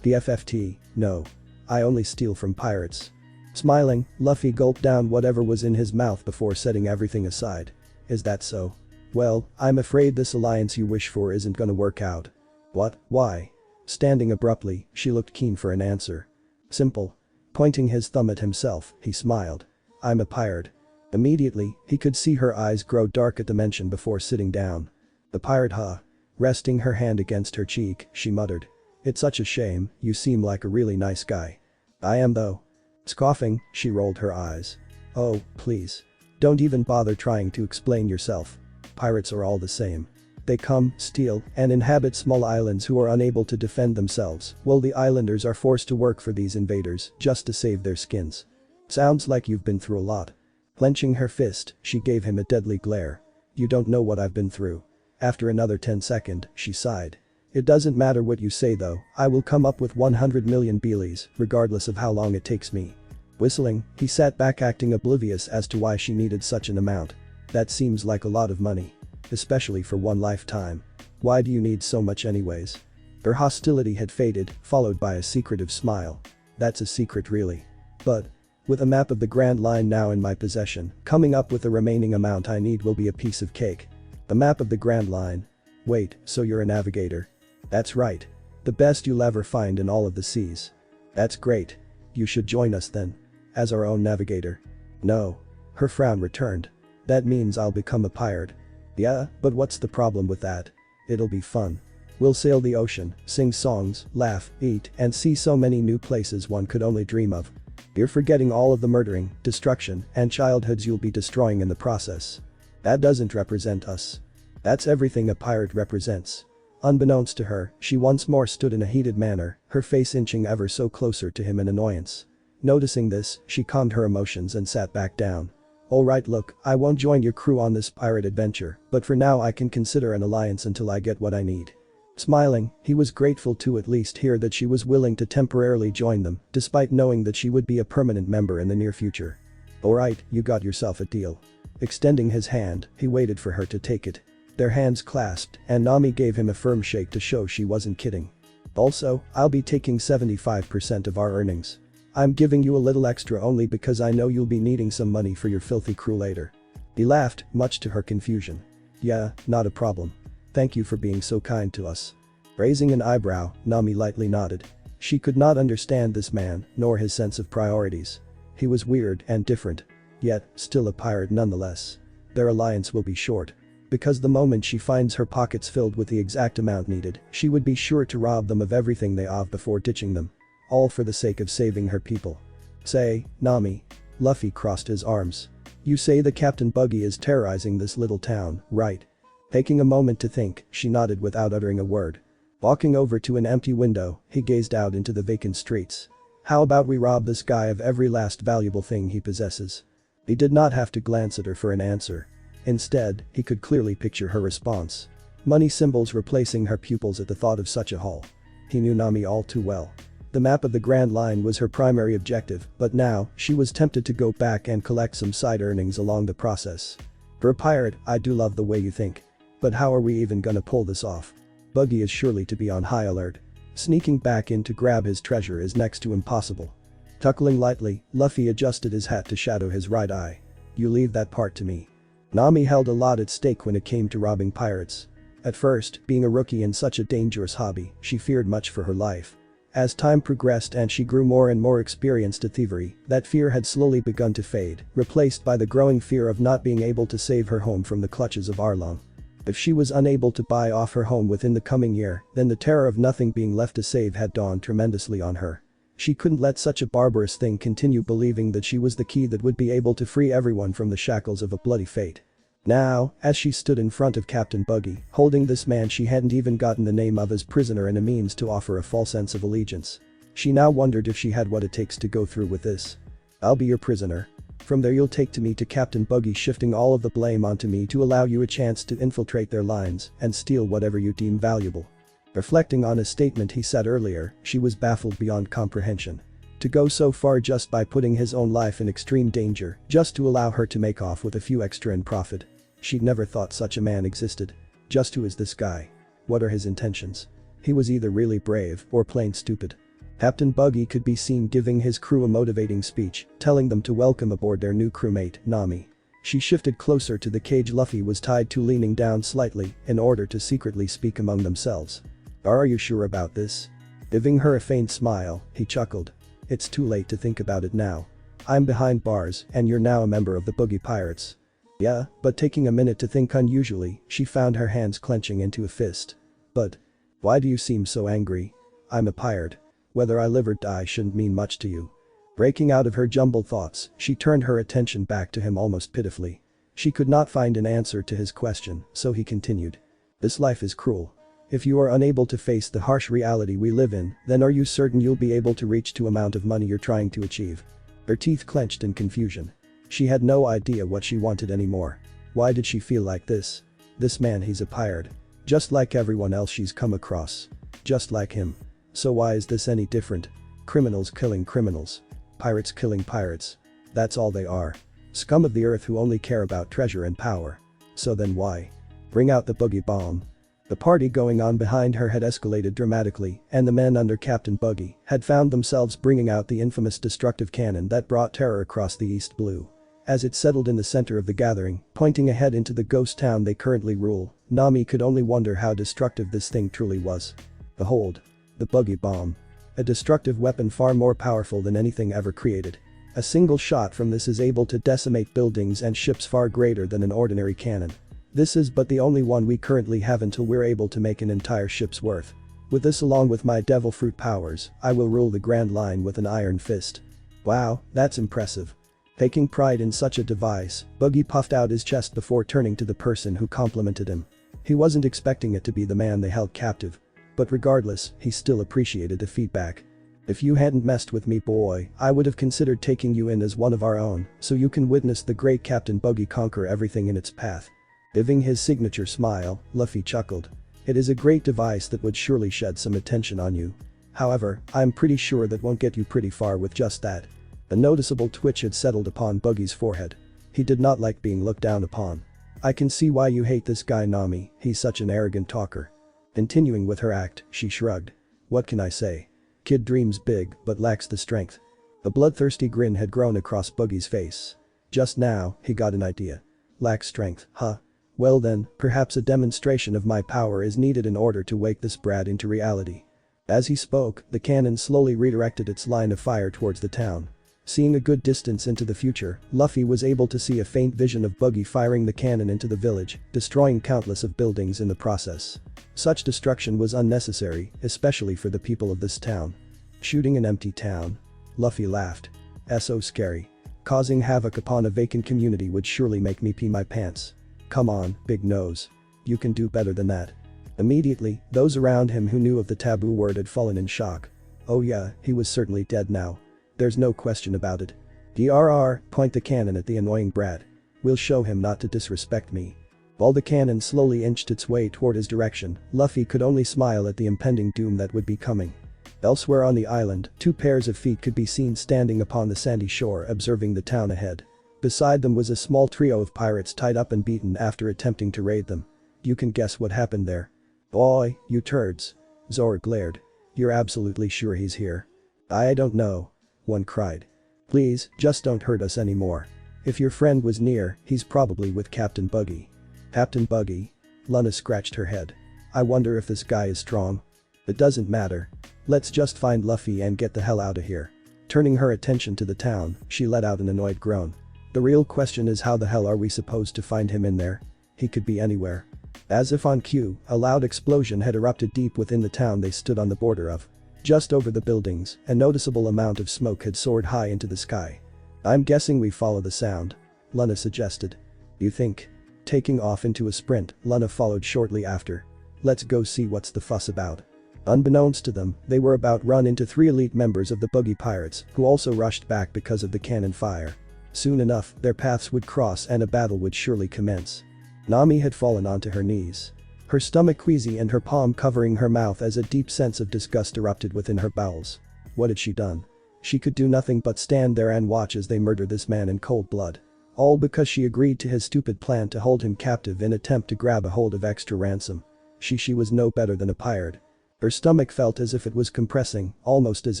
S1: "The FFT, no. I only steal from pirates." Smiling, Luffy gulped down whatever was in his mouth before setting everything aside. "Is that so? Well, I'm afraid this alliance you wish for isn't gonna work out." "What? Why?" Standing abruptly, she looked keen for an answer. "Simple." Pointing his thumb at himself, he smiled. "I'm a pirate." Immediately, he could see her eyes grow dark at the mention before sitting down. "The pirate, huh?" Resting her hand against her cheek, she muttered. "It's such a shame, you seem like a really nice guy." "I am though." Scoffing, she rolled her eyes. "Oh, please. Don't even bother trying to explain yourself. Pirates are all the same. They come, steal, and inhabit small islands who are unable to defend themselves, while the islanders are forced to work for these invaders just to save their skins. Sounds like you've been through a lot." Clenching her fist, she gave him a deadly glare. "You don't know what I've been through." After another 10 seconds, she sighed. "It doesn't matter what you say though, I will come up with 100 million beelies, regardless of how long it takes me." Whistling, he sat back acting oblivious as to why she needed such an amount. "That seems like a lot of money. Especially for one lifetime. Why do you need so much anyways?" Her hostility had faded, followed by a secretive smile. "That's a secret really. But with a map of the Grand Line now in my possession, coming up with the remaining amount I need will be a piece of cake." "The map of the Grand Line? Wait, so you're a navigator?" "That's right. The best you'll ever find in all of the seas." "That's great. You should join us then. As our own navigator." "No." Her frown returned. "That means I'll become a pirate." "Yeah, but what's the problem with that? It'll be fun. We'll sail the ocean, sing songs, laugh, eat, and see so many new places one could only dream of." "You're forgetting all of the murdering, destruction, and childhoods you'll be destroying in the process. That doesn't represent us. That's everything a pirate represents." Unbeknownst to her, she once more stood in a heated manner, her face inching ever so closer to him in annoyance. Noticing this, she calmed her emotions and sat back down. "Alright, look, I won't join your crew on this pirate adventure, but for now I can consider an alliance until I get what I need." Smiling, he was grateful to at least hear that she was willing to temporarily join them, despite knowing that she would be a permanent member in the near future. "Alright, you got yourself a deal." Extending his hand, he waited for her to take it. Their hands clasped, and Nami gave him a firm shake to show she wasn't kidding. "Also, I'll be taking 75% of our earnings. I'm giving you a little extra only because I know you'll be needing some money for your filthy crew later." He laughed, much to her confusion. "Yeah, not a problem. Thank you for being so kind to us." Raising an eyebrow, Nami lightly nodded. She could not understand this man, nor his sense of priorities. He was weird and different. Yet, still a pirate nonetheless. Their alliance will be short. Because the moment she finds her pockets filled with the exact amount needed, she would be sure to rob them of everything they have before ditching them. All for the sake of saving her people. Say, Nami. Luffy crossed his arms. You say the Captain Buggy is terrorizing this little town, right? Taking a moment to think, she nodded without uttering a word. Walking over to an empty window, he gazed out into the vacant streets. How about we rob this guy of every last valuable thing he possesses? He did not have to glance at her for an answer. Instead, he could clearly picture her response. Money symbols replacing her pupils at the thought of such a haul. He knew Nami all too well. The map of the Grand Line was her primary objective, but now, she was tempted to go back and collect some side earnings along the process. For a pirate, I do love the way you think. But how are we even gonna pull this off? Buggy is surely to be on high alert. Sneaking back in to grab his treasure is next to impossible. Chuckling lightly, Luffy adjusted his hat to shadow his right eye. You leave that part to me. Nami held a lot at stake when it came to robbing pirates. At first, being a rookie in such a dangerous hobby, she feared much for her life. As time progressed and she grew more and more experienced at thievery, that fear had slowly begun to fade, replaced by the growing fear of not being able to save her home from the clutches of Arlong. If she was unable to buy off her home within the coming year, then the terror of nothing being left to save had dawned tremendously on her. She couldn't let such a barbarous thing continue, believing that she was the key that would be able to free everyone from the shackles of a bloody fate. Now, as she stood in front of Captain Buggy, holding this man she hadn't even gotten the name of as prisoner and a means to offer a false sense of allegiance. She now wondered if she had what it takes to go through with this. I'll be your prisoner. From there you'll take me to Captain Buggy, shifting all of the blame onto me to allow you a chance to infiltrate their lines and steal whatever you deem valuable. Reflecting on a statement he said earlier, she was baffled beyond comprehension. To go so far just by putting his own life in extreme danger, just to allow her to make off with a few extra in profit. She'd never thought such a man existed. Just who is this guy? What are his intentions? He was either really brave or plain stupid. Captain Buggy could be seen giving his crew a motivating speech, telling them to welcome aboard their new crewmate, Nami. She shifted closer to the cage Luffy was tied to, leaning down slightly in order to secretly speak among themselves. Are you sure about this? Giving her a faint smile, he chuckled. It's too late to think about it now. I'm behind bars and you're now a member of the Boogie Pirates. Yeah, but taking a minute to think unusually, she found her hands clenching into a fist. But why do you seem so angry? I'm a pirate. Whether I live or die shouldn't mean much to you. Breaking out of her jumbled thoughts, she turned her attention back to him almost pitifully. She could not find an answer to his question, so he continued. This life is cruel. If you are unable to face the harsh reality we live in, then are you certain you'll be able to reach to amount of money you're trying to achieve? Her teeth clenched in confusion. She had no idea what she wanted anymore. Why did she feel like this? This man, he's a pirate. Just like everyone else she's come across. Just like him. So why is this any different? Criminals killing criminals. Pirates killing pirates. That's all they are. Scum of the earth who only care about treasure and power. So then why? Bring out the boogie bomb. The party going on behind her had escalated dramatically, and the men under Captain Buggy had found themselves bringing out the infamous destructive cannon that brought terror across the East Blue. As it settled in the center of the gathering, pointing ahead into the ghost town they currently rule, Nami could only wonder how destructive this thing truly was. Behold. The buggy bomb. A destructive weapon far more powerful than anything ever created. A single shot from this is able to decimate buildings and ships far greater than an ordinary cannon. This is but the only one we currently have until we're able to make an entire ship's worth. With this along with my devil fruit powers, I will rule the Grand Line with an iron fist. Wow, that's impressive. Taking pride in such a device, Buggy puffed out his chest before turning to the person who complimented him. He wasn't expecting it to be the man they held captive. But regardless, he still appreciated the feedback. If you hadn't messed with me, boy, I would have considered taking you in as one of our own, so you can witness the great Captain Buggy conquer everything in its path. Giving his signature smile, Luffy chuckled. It is a great device that would surely shed some attention on you. However, I'm pretty sure that won't get you pretty far with just that. A noticeable twitch had settled upon Buggy's forehead. He did not like being looked down upon. I can see why you hate this guy, Nami, he's such an arrogant talker. Continuing with her act, she shrugged. What can I say? Kid dreams big but lacks the strength. A bloodthirsty grin had grown across Buggy's face. Just now, he got an idea. Lacks strength, huh? Well then, perhaps a demonstration of my power is needed in order to wake this brat into reality. As he spoke, the cannon slowly redirected its line of fire towards the town. Seeing a good distance into the future, Luffy was able to see a faint vision of Buggy firing the cannon into the village, destroying countless of buildings in the process. Such destruction was unnecessary, especially for the people of this town. Shooting an empty town? Luffy laughed. So scary. Causing havoc upon a vacant community would surely make me pee my pants. Come on, big nose. You can do better than that. Immediately, those around him who knew of the taboo word had fallen in shock. Oh yeah, he was certainly dead now. There's no question about it. DRR, point the cannon at the annoying brat. We'll show him not to disrespect me. While the cannon slowly inched its way toward his direction, Luffy could only smile at the impending doom that would be coming. Elsewhere on the island, two pairs of feet could be seen standing upon the sandy shore observing the town ahead. Beside them was a small trio of pirates tied up and beaten after attempting to raid them. You can guess what happened there. Boy, you turds. Zoro glared. You're absolutely sure he's here? I don't know. One cried. Please, just don't hurt us anymore. If your friend was near, he's probably with Captain Buggy. Captain Buggy? Luna scratched her head. I wonder if this guy is strong. It doesn't matter. Let's just find Luffy and get the hell out of here. Turning her attention to the town, she let out an annoyed groan. The real question is how the hell are we supposed to find him in there? He could be anywhere. As if on cue, a loud explosion had erupted deep within the town they stood on the border of. Just over the buildings, a noticeable amount of smoke had soared high into the sky. I'm guessing we follow the sound. Luna suggested. You think? Taking off into a sprint, Luna followed shortly after. Let's go see what's the fuss about. Unbeknownst to them, they were about run into three elite members of the Buggy Pirates, who also rushed back because of the cannon fire. Soon enough, their paths would cross and a battle would surely commence. Nami had fallen onto her knees. Her stomach queasy and her palm covering her mouth as a deep sense of disgust erupted within her bowels. What had she done? She could do nothing but stand there and watch as they murdered this man in cold blood. All because she agreed to his stupid plan to hold him captive in attempt to grab a hold of extra ransom. She was no better than a pirate. Her stomach felt as if it was compressing, almost as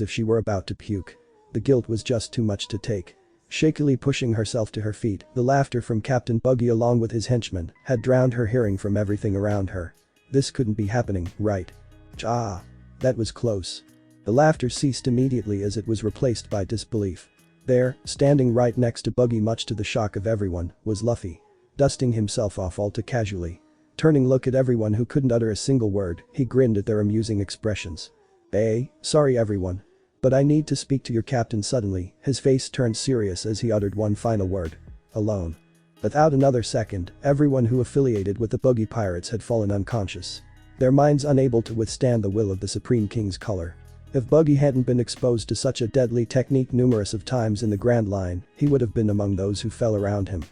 S1: if she were about to puke. The guilt was just too much to take. Shakily pushing herself to her feet, the laughter from Captain Buggy along with his henchmen had drowned her hearing from everything around her. This couldn't be happening, right? Ah. That was close. The laughter ceased immediately as it was replaced by disbelief. There, standing right next to Buggy much to the shock of everyone, was Luffy. Dusting himself off all too casually. Turning look at everyone who couldn't utter a single word, he grinned at their amusing expressions. Sorry everyone. But I need to speak to your captain suddenly. His face turned serious as he uttered one final word. Alone. Without another second, everyone who affiliated with the Buggy Pirates had fallen unconscious. Their minds unable to withstand the will of the Supreme King's color. If Buggy hadn't been exposed to such a deadly technique numerous of times in the Grand Line, he would have been among those who fell around him.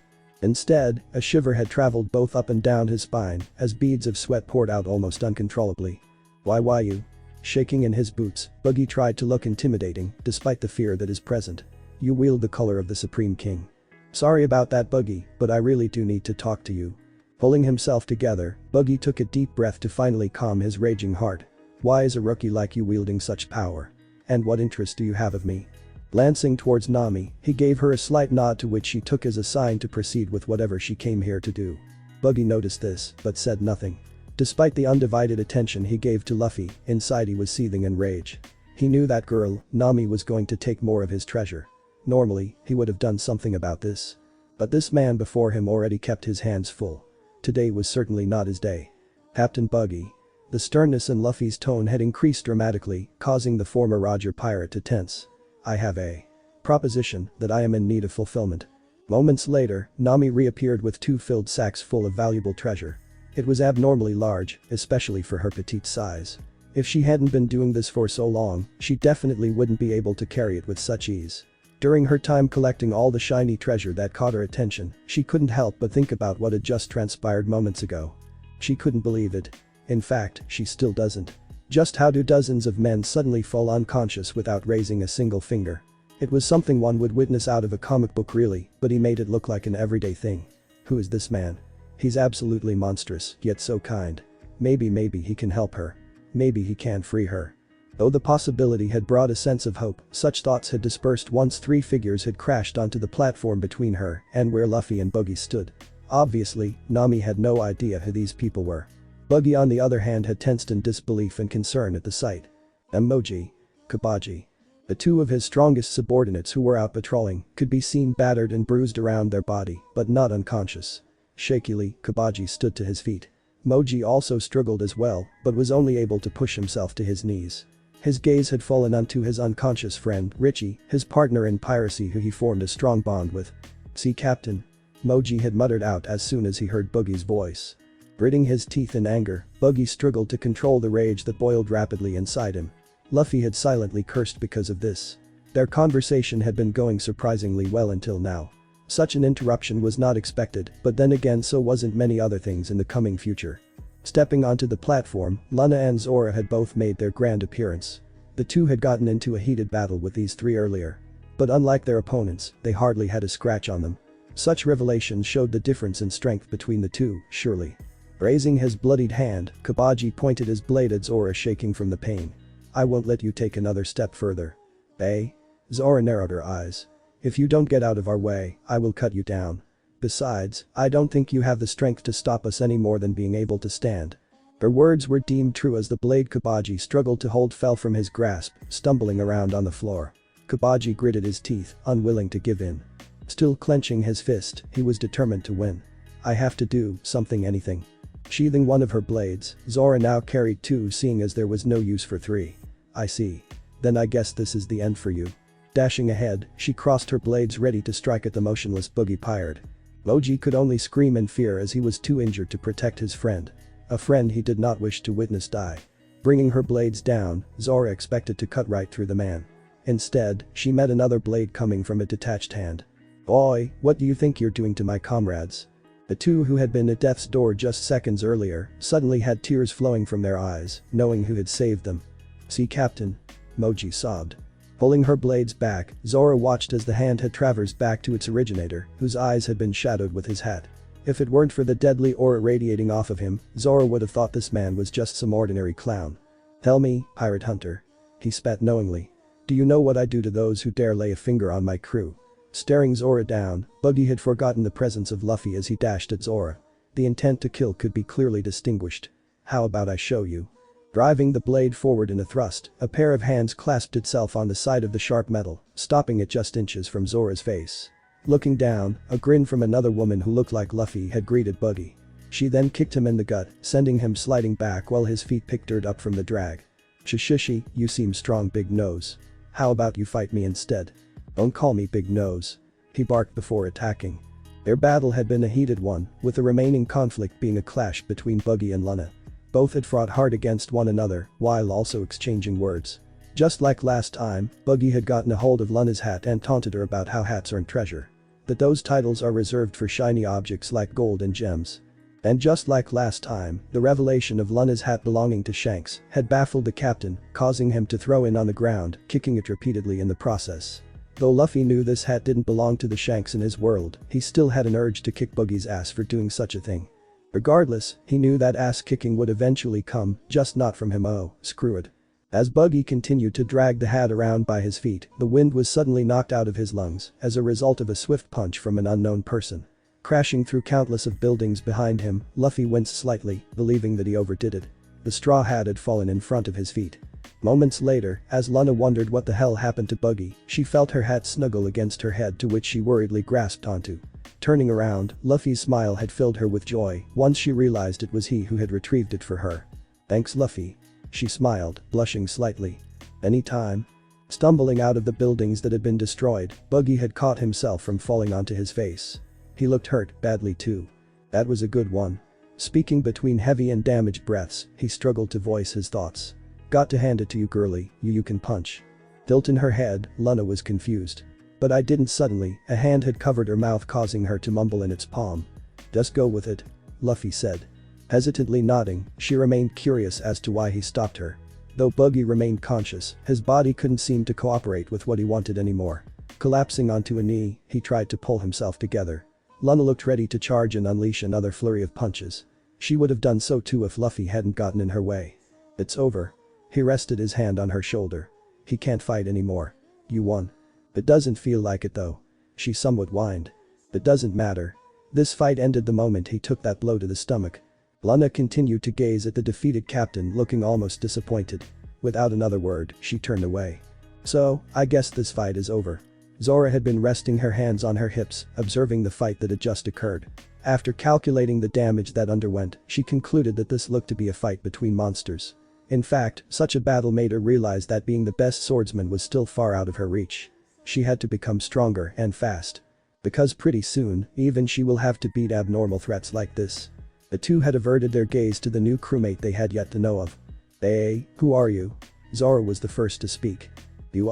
S1: Instead, a shiver had traveled both up and down his spine as beads of sweat poured out almost uncontrollably. Why you? Shaking in his boots, Buggy tried to look intimidating despite the fear that is present. You wield the color of the Supreme King. Sorry about that Buggy, but I really do need to talk to you. Pulling himself together, Buggy took a deep breath to finally calm his raging heart. Why is a rookie like you wielding such power? And what interest do you have of me? Glancing towards Nami, he gave her a slight nod to which she took as a sign to proceed with whatever she came here to do. Buggy noticed this, but said nothing. Despite the undivided attention he gave to Luffy, inside he was seething in rage. He knew that girl, Nami, was going to take more of his treasure. Normally, he would have done something about this. But this man before him already kept his hands full. Today was certainly not his day. Captain Buggy. The sternness in Luffy's tone had increased dramatically, causing the former Roger pirate to tense. I have a proposition that I am in need of fulfillment. Moments later, Nami reappeared with two filled sacks full of valuable treasure. It was abnormally large, especially for her petite size. If she hadn't been doing this for so long, she definitely wouldn't be able to carry it with such ease. During her time collecting all the shiny treasure that caught her attention, she couldn't help but think about what had just transpired moments ago. She couldn't believe it. In fact, she still doesn't. Just how do dozens of men suddenly fall unconscious without raising a single finger? It was something one would witness out of a comic book really, but he made it look like an everyday thing. Who is this man? He's absolutely monstrous, yet so kind. Maybe he can help her. Maybe he can free her. Though the possibility had brought a sense of hope, such thoughts had dispersed once three figures had crashed onto the platform between her and where Luffy and Buggy stood. Obviously, Nami had no idea who these people were. Buggy on the other hand had tensed in disbelief and concern at the sight. Emoji. Kabaji. The two of his strongest subordinates who were out patrolling could be seen battered and bruised around their body, but not unconscious. Shakily, Kabaji stood to his feet. Moji also struggled as well, but was only able to push himself to his knees. His gaze had fallen onto his unconscious friend, Richie, his partner in piracy who he formed a strong bond with. "See, Captain?" Moji had muttered out as soon as he heard Boogie's voice. Gritting his teeth in anger, Boogie struggled to control the rage that boiled rapidly inside him. Luffy had silently cursed because of this. Their conversation had been going surprisingly well until now. Such an interruption was not expected, but then again so wasn't many other things in the coming future. Stepping onto the platform, Lana and Zora had both made their grand appearance. The two had gotten into a heated battle with these three earlier. But unlike their opponents, they hardly had a scratch on them. Such revelations showed the difference in strength between the two, surely. Raising his bloodied hand, Kabaji pointed his blade at Zora, shaking from the pain. "I won't let you take another step further." "Eh?" Zora narrowed her eyes. "If you don't get out of our way, I will cut you down. Besides, I don't think you have the strength to stop us any more than being able to stand." Her words were deemed true as the blade Kabaji struggled to hold fell from his grasp, stumbling around on the floor. Kabaji gritted his teeth, unwilling to give in. Still clenching his fist, he was determined to win. "I have to do something, anything." Sheathing one of her blades, Zora now carried two, seeing as there was no use for three. "I see. Then I guess this is the end for you." Dashing ahead, she crossed her blades ready to strike at the motionless Boogie pirate. Moji could only scream in fear as he was too injured to protect his friend. A friend he did not wish to witness die. Bringing her blades down, Zora expected to cut right through the man. Instead, she met another blade coming from a detached hand. "Boy, what do you think you're doing to my comrades?" The two who had been at death's door just seconds earlier suddenly had tears flowing from their eyes, knowing who had saved them. "See, Captain?" Moji sobbed. Pulling her blades back, Zora watched as the hand had traversed back to its originator, whose eyes had been shadowed with his hat. If it weren't for the deadly aura radiating off of him, Zora would have thought this man was just some ordinary clown. "Tell me, pirate hunter." He spat knowingly. "Do you know what I do to those who dare lay a finger on my crew?" Staring Zora down, Boogie had forgotten the presence of Luffy as he dashed at Zora. The intent to kill could be clearly distinguished. "How about I show you?" Driving the blade forward in a thrust, a pair of hands clasped itself on the side of the sharp metal, stopping it just inches from Zora's face. Looking down, a grin from another woman who looked like Luffy had greeted Boogie. She then kicked him in the gut, sending him sliding back while his feet picked dirt up from the drag. "Shishishi, you seem strong, Big Nose. How about you fight me instead?" "Don't call me Big Nose," he barked before attacking. Their battle had been a heated one, with the remaining conflict being a clash between Boogie and Lana. Both had fought hard against one another, while also exchanging words. Just like last time, Boogie had gotten a hold of Lana's hat and taunted her about how hats earn treasure. That those titles are reserved for shiny objects like gold and gems. And just like last time, the revelation of Lana's hat belonging to Shanks had baffled the captain, causing him to throw in on the ground, kicking it repeatedly in the process. Though Luffy knew this hat didn't belong to the Shanks in his world, he still had an urge to kick Boogie's ass for doing such a thing. Regardless, he knew that ass kicking would eventually come, just not from him. Oh, screw it. As Boogie continued to drag the hat around by his feet, the wind was suddenly knocked out of his lungs as a result of a swift punch from an unknown person. Crashing through countless of buildings behind him, Luffy winced slightly, believing that he overdid it. The straw hat had fallen in front of his feet. Moments later, as Lana wondered what the hell happened to Boogie, she felt her hat snuggle against her head, to which she worriedly grasped onto. Turning around, Luffy's smile had filled her with joy once she realized it was he who had retrieved it for her. "Thanks, Luffy." She smiled, blushing slightly. "Anytime." Stumbling out of the buildings that had been destroyed, Boogie had caught himself from falling onto his face. He looked hurt, badly too. "That was a good one." Speaking between heavy and damaged breaths, he struggled to voice his thoughts. "Got to hand it to you, girly, you can punch." Tilting her head, Lana was confused. "But I didn't." Suddenly, a hand had covered her mouth, causing her to mumble in its palm. "Just go with it," Luffy said. Hesitantly nodding, she remained curious as to why he stopped her. Though Boogie remained conscious, his body couldn't seem to cooperate with what he wanted anymore. Collapsing onto a knee, he tried to pull himself together. Lana looked ready to charge and unleash another flurry of punches. She would have done so too if Luffy hadn't gotten in her way. "It's over." He rested his hand on her shoulder. "He can't fight anymore. You won." "It doesn't feel like it though." She somewhat whined. "It doesn't matter. This fight ended the moment he took that blow to the stomach." Lana continued to gaze at the defeated captain, looking almost disappointed. Without another word, she turned away. So, I guess this fight is over. Zora had been resting her hands on her hips, observing the fight that had just occurred. After calculating the damage that underwent, she concluded that this looked to be a fight between monsters. In fact, such a battle made her realize that being the best swordsman was still far out of her reach. She had to become stronger and fast. Because pretty soon, even she will have to beat abnormal threats like this. The two had averted their gaze to the new crewmate they had yet to know of. "Hey, who are you?" Zora was the first to speak. "You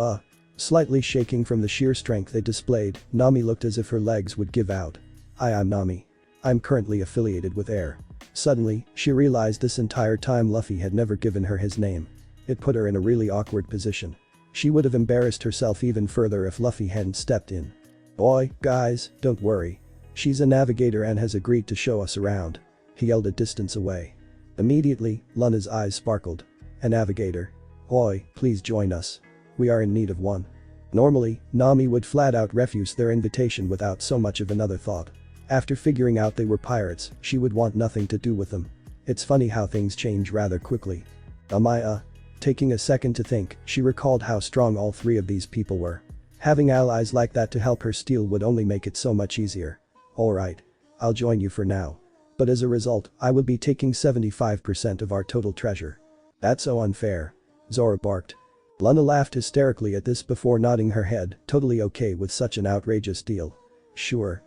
S1: Slightly shaking from the sheer strength they displayed, Nami looked as if her legs would give out. I'm Nami. I'm currently affiliated with Air." Suddenly, she realized this entire time Luffy had never given her his name. It put her in a really awkward position. She would have embarrassed herself even further if Luffy hadn't stepped in. "Boy, guys, don't worry. She's a navigator and has agreed to show us around," he yelled a distance away. Immediately, Luna's eyes sparkled. "A navigator? Oi, please join us. We are in need of one." Normally, Nami would flat out refuse their invitation without so much of another thought. After figuring out they were pirates, she would want nothing to do with them. It's funny how things change rather quickly. Taking a second to think, she recalled how strong all three of these people were. Having allies like that to help her steal would only make it so much easier. "Alright. I'll join you for now. But as a result, I will be taking 75% of our total treasure." "That's so unfair," Zora barked. Luna laughed hysterically at this before nodding her head, totally okay with such an outrageous deal. Sure.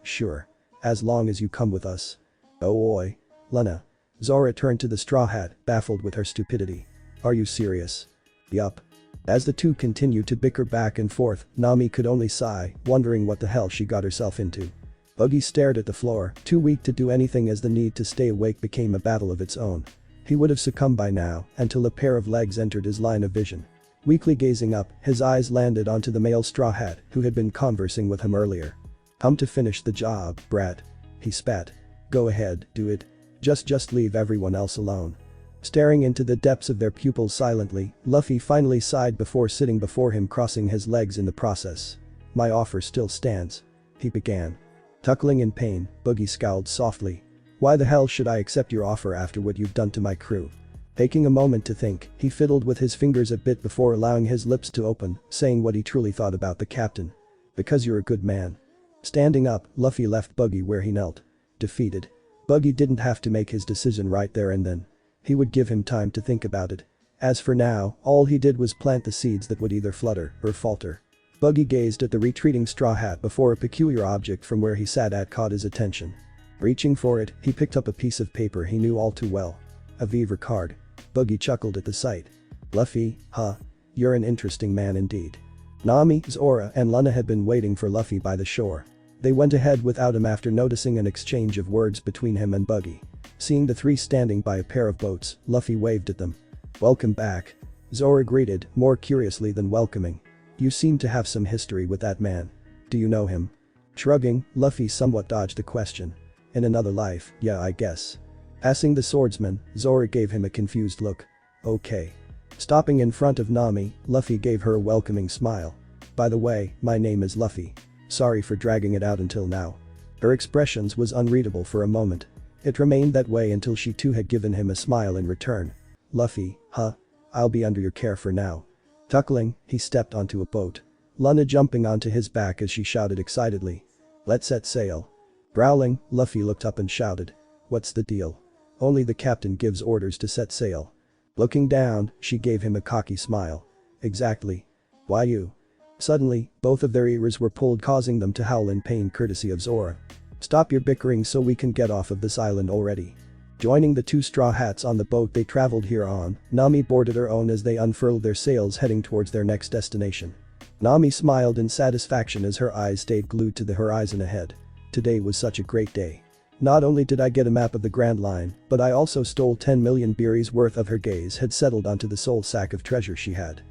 S1: As long as you come with us." "Oh oi. Luna." Zora turned to the Straw Hat, baffled with her stupidity. "Are you serious?" "Yup." As the two continued to bicker back and forth, Nami could only sigh, wondering what the hell she got herself into. Buggy stared at the floor, too weak to do anything as the need to stay awake became a battle of its own. He would have succumbed by now, until a pair of legs entered his line of vision. Weakly gazing up, his eyes landed onto the male Straw Hat, who had been conversing with him earlier. "Come to finish the job, brat." He spat. "Go ahead, do it. Just leave everyone else alone." Staring into the depths of their pupils silently, Luffy finally sighed before sitting before him, crossing his legs in the process. "My offer still stands," he began. Chuckling in pain, Boogie scowled softly. "Why the hell should I accept your offer after what you've done to my crew?" Taking a moment to think, he fiddled with his fingers a bit before allowing his lips to open, saying what he truly thought about the captain. "Because you're a good man." Standing up, Luffy left Buggy where he knelt. Defeated. Buggy didn't have to make his decision right there and then. He would give him time to think about it. As for now, all he did was plant the seeds that would either flutter or falter. Buggy gazed at the retreating Straw Hat before a peculiar object from where he sat at caught his attention. Reaching for it, he picked up a piece of paper he knew all too well. A Viver card. Buggy chuckled at the sight. "Luffy, huh? You're an interesting man indeed." Nami, Zora, and Luna had been waiting for Luffy by the shore. They went ahead without him after noticing an exchange of words between him and Buggy. Seeing the three standing by a pair of boats, Luffy waved at them. "Welcome back." Zora greeted, more curiously than welcoming. "You seem to have some history with that man. Do you know him?" Shrugging, Luffy somewhat dodged the question. "In another life, yeah, I guess." Passing the swordsman, Zora gave him a confused look. "Okay." Stopping in front of Nami, Luffy gave her a welcoming smile. "By the way, my name is Luffy. Sorry for dragging it out until now." Her expressions was unreadable for a moment. It remained that way until she too had given him a smile in return. "Luffy, huh? I'll be under your care for now." Chuckling, he stepped onto a boat. Luna jumping onto his back as she shouted excitedly. "Let's set sail." Growling, Luffy looked up and shouted. "What's the deal?" "Only the captain gives orders to set sail." Looking down, she gave him a cocky smile. "Exactly. Why you?" Suddenly, both of their ears were pulled, causing them to howl in pain courtesy of Zora. "Stop your bickering so we can get off of this island already." Joining the two Straw Hats on the boat they traveled here on, Nami boarded her own as they unfurled their sails heading towards their next destination. Nami smiled in satisfaction as her eyes stayed glued to the horizon ahead. Today was such a great day. Not only did I get a map of the Grand Line, but I also stole 10 million berries worth of her gaze had settled onto the sole sack of treasure she had.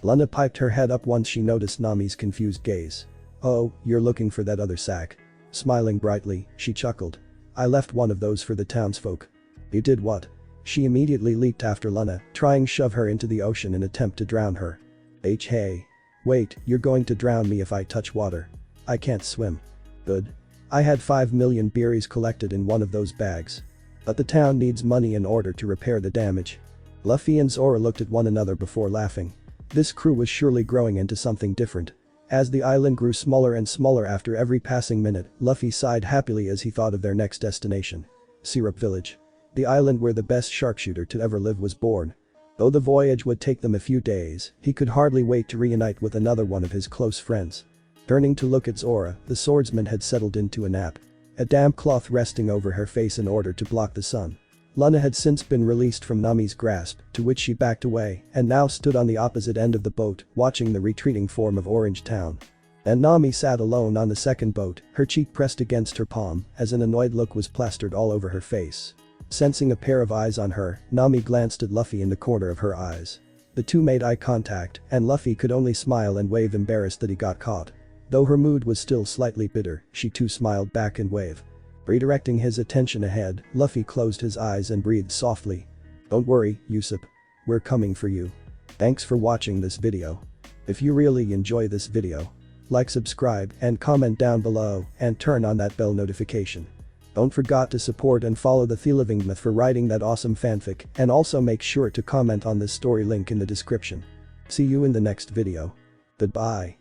S1: Luna piped her head up once she noticed Nami's confused gaze. "Oh, you're looking for that other sack." Smiling brightly, she chuckled. "I left one of those for the townsfolk." "You did what?" She immediately leaped after Luna, trying to shove her into the ocean in attempt to drown her. Hey. Wait, you're going to drown me if I touch water. I can't swim." "Good. I had 5 million berries collected in one of those bags. But the town needs money in order to repair the damage." Luffy and Zoro looked at one another before laughing. This crew was surely growing into something different. As the island grew smaller and smaller after every passing minute, Luffy sighed happily as he thought of their next destination. Syrup Village. The island where the best sharpshooter to ever live was born. Though the voyage would take them a few days, he could hardly wait to reunite with another one of his close friends. Turning to look at Zora, the swordsman had settled into a nap. A damp cloth resting over her face in order to block the sun. Luna had since been released from Nami's grasp, to which she backed away, and now stood on the opposite end of the boat, watching the retreating form of Orange Town. And Nami sat alone on the second boat, her cheek pressed against her palm, as an annoyed look was plastered all over her face. Sensing a pair of eyes on her, Nami glanced at Luffy in the corner of her eyes. The two made eye contact, and Luffy could only smile and wave, embarrassed that he got caught. Though her mood was still slightly bitter, she too smiled back and waved. Redirecting his attention ahead, Luffy closed his eyes and breathed softly. "Don't worry, Usopp. We're coming for you." Thanks for watching this video. If you really enjoy this video, like, subscribe, and comment down below, and turn on that bell notification. Don't forget to support and follow the TheLivingMyth for writing that awesome fanfic, and also make sure to comment on this story link in the description. See you in the next video. Goodbye.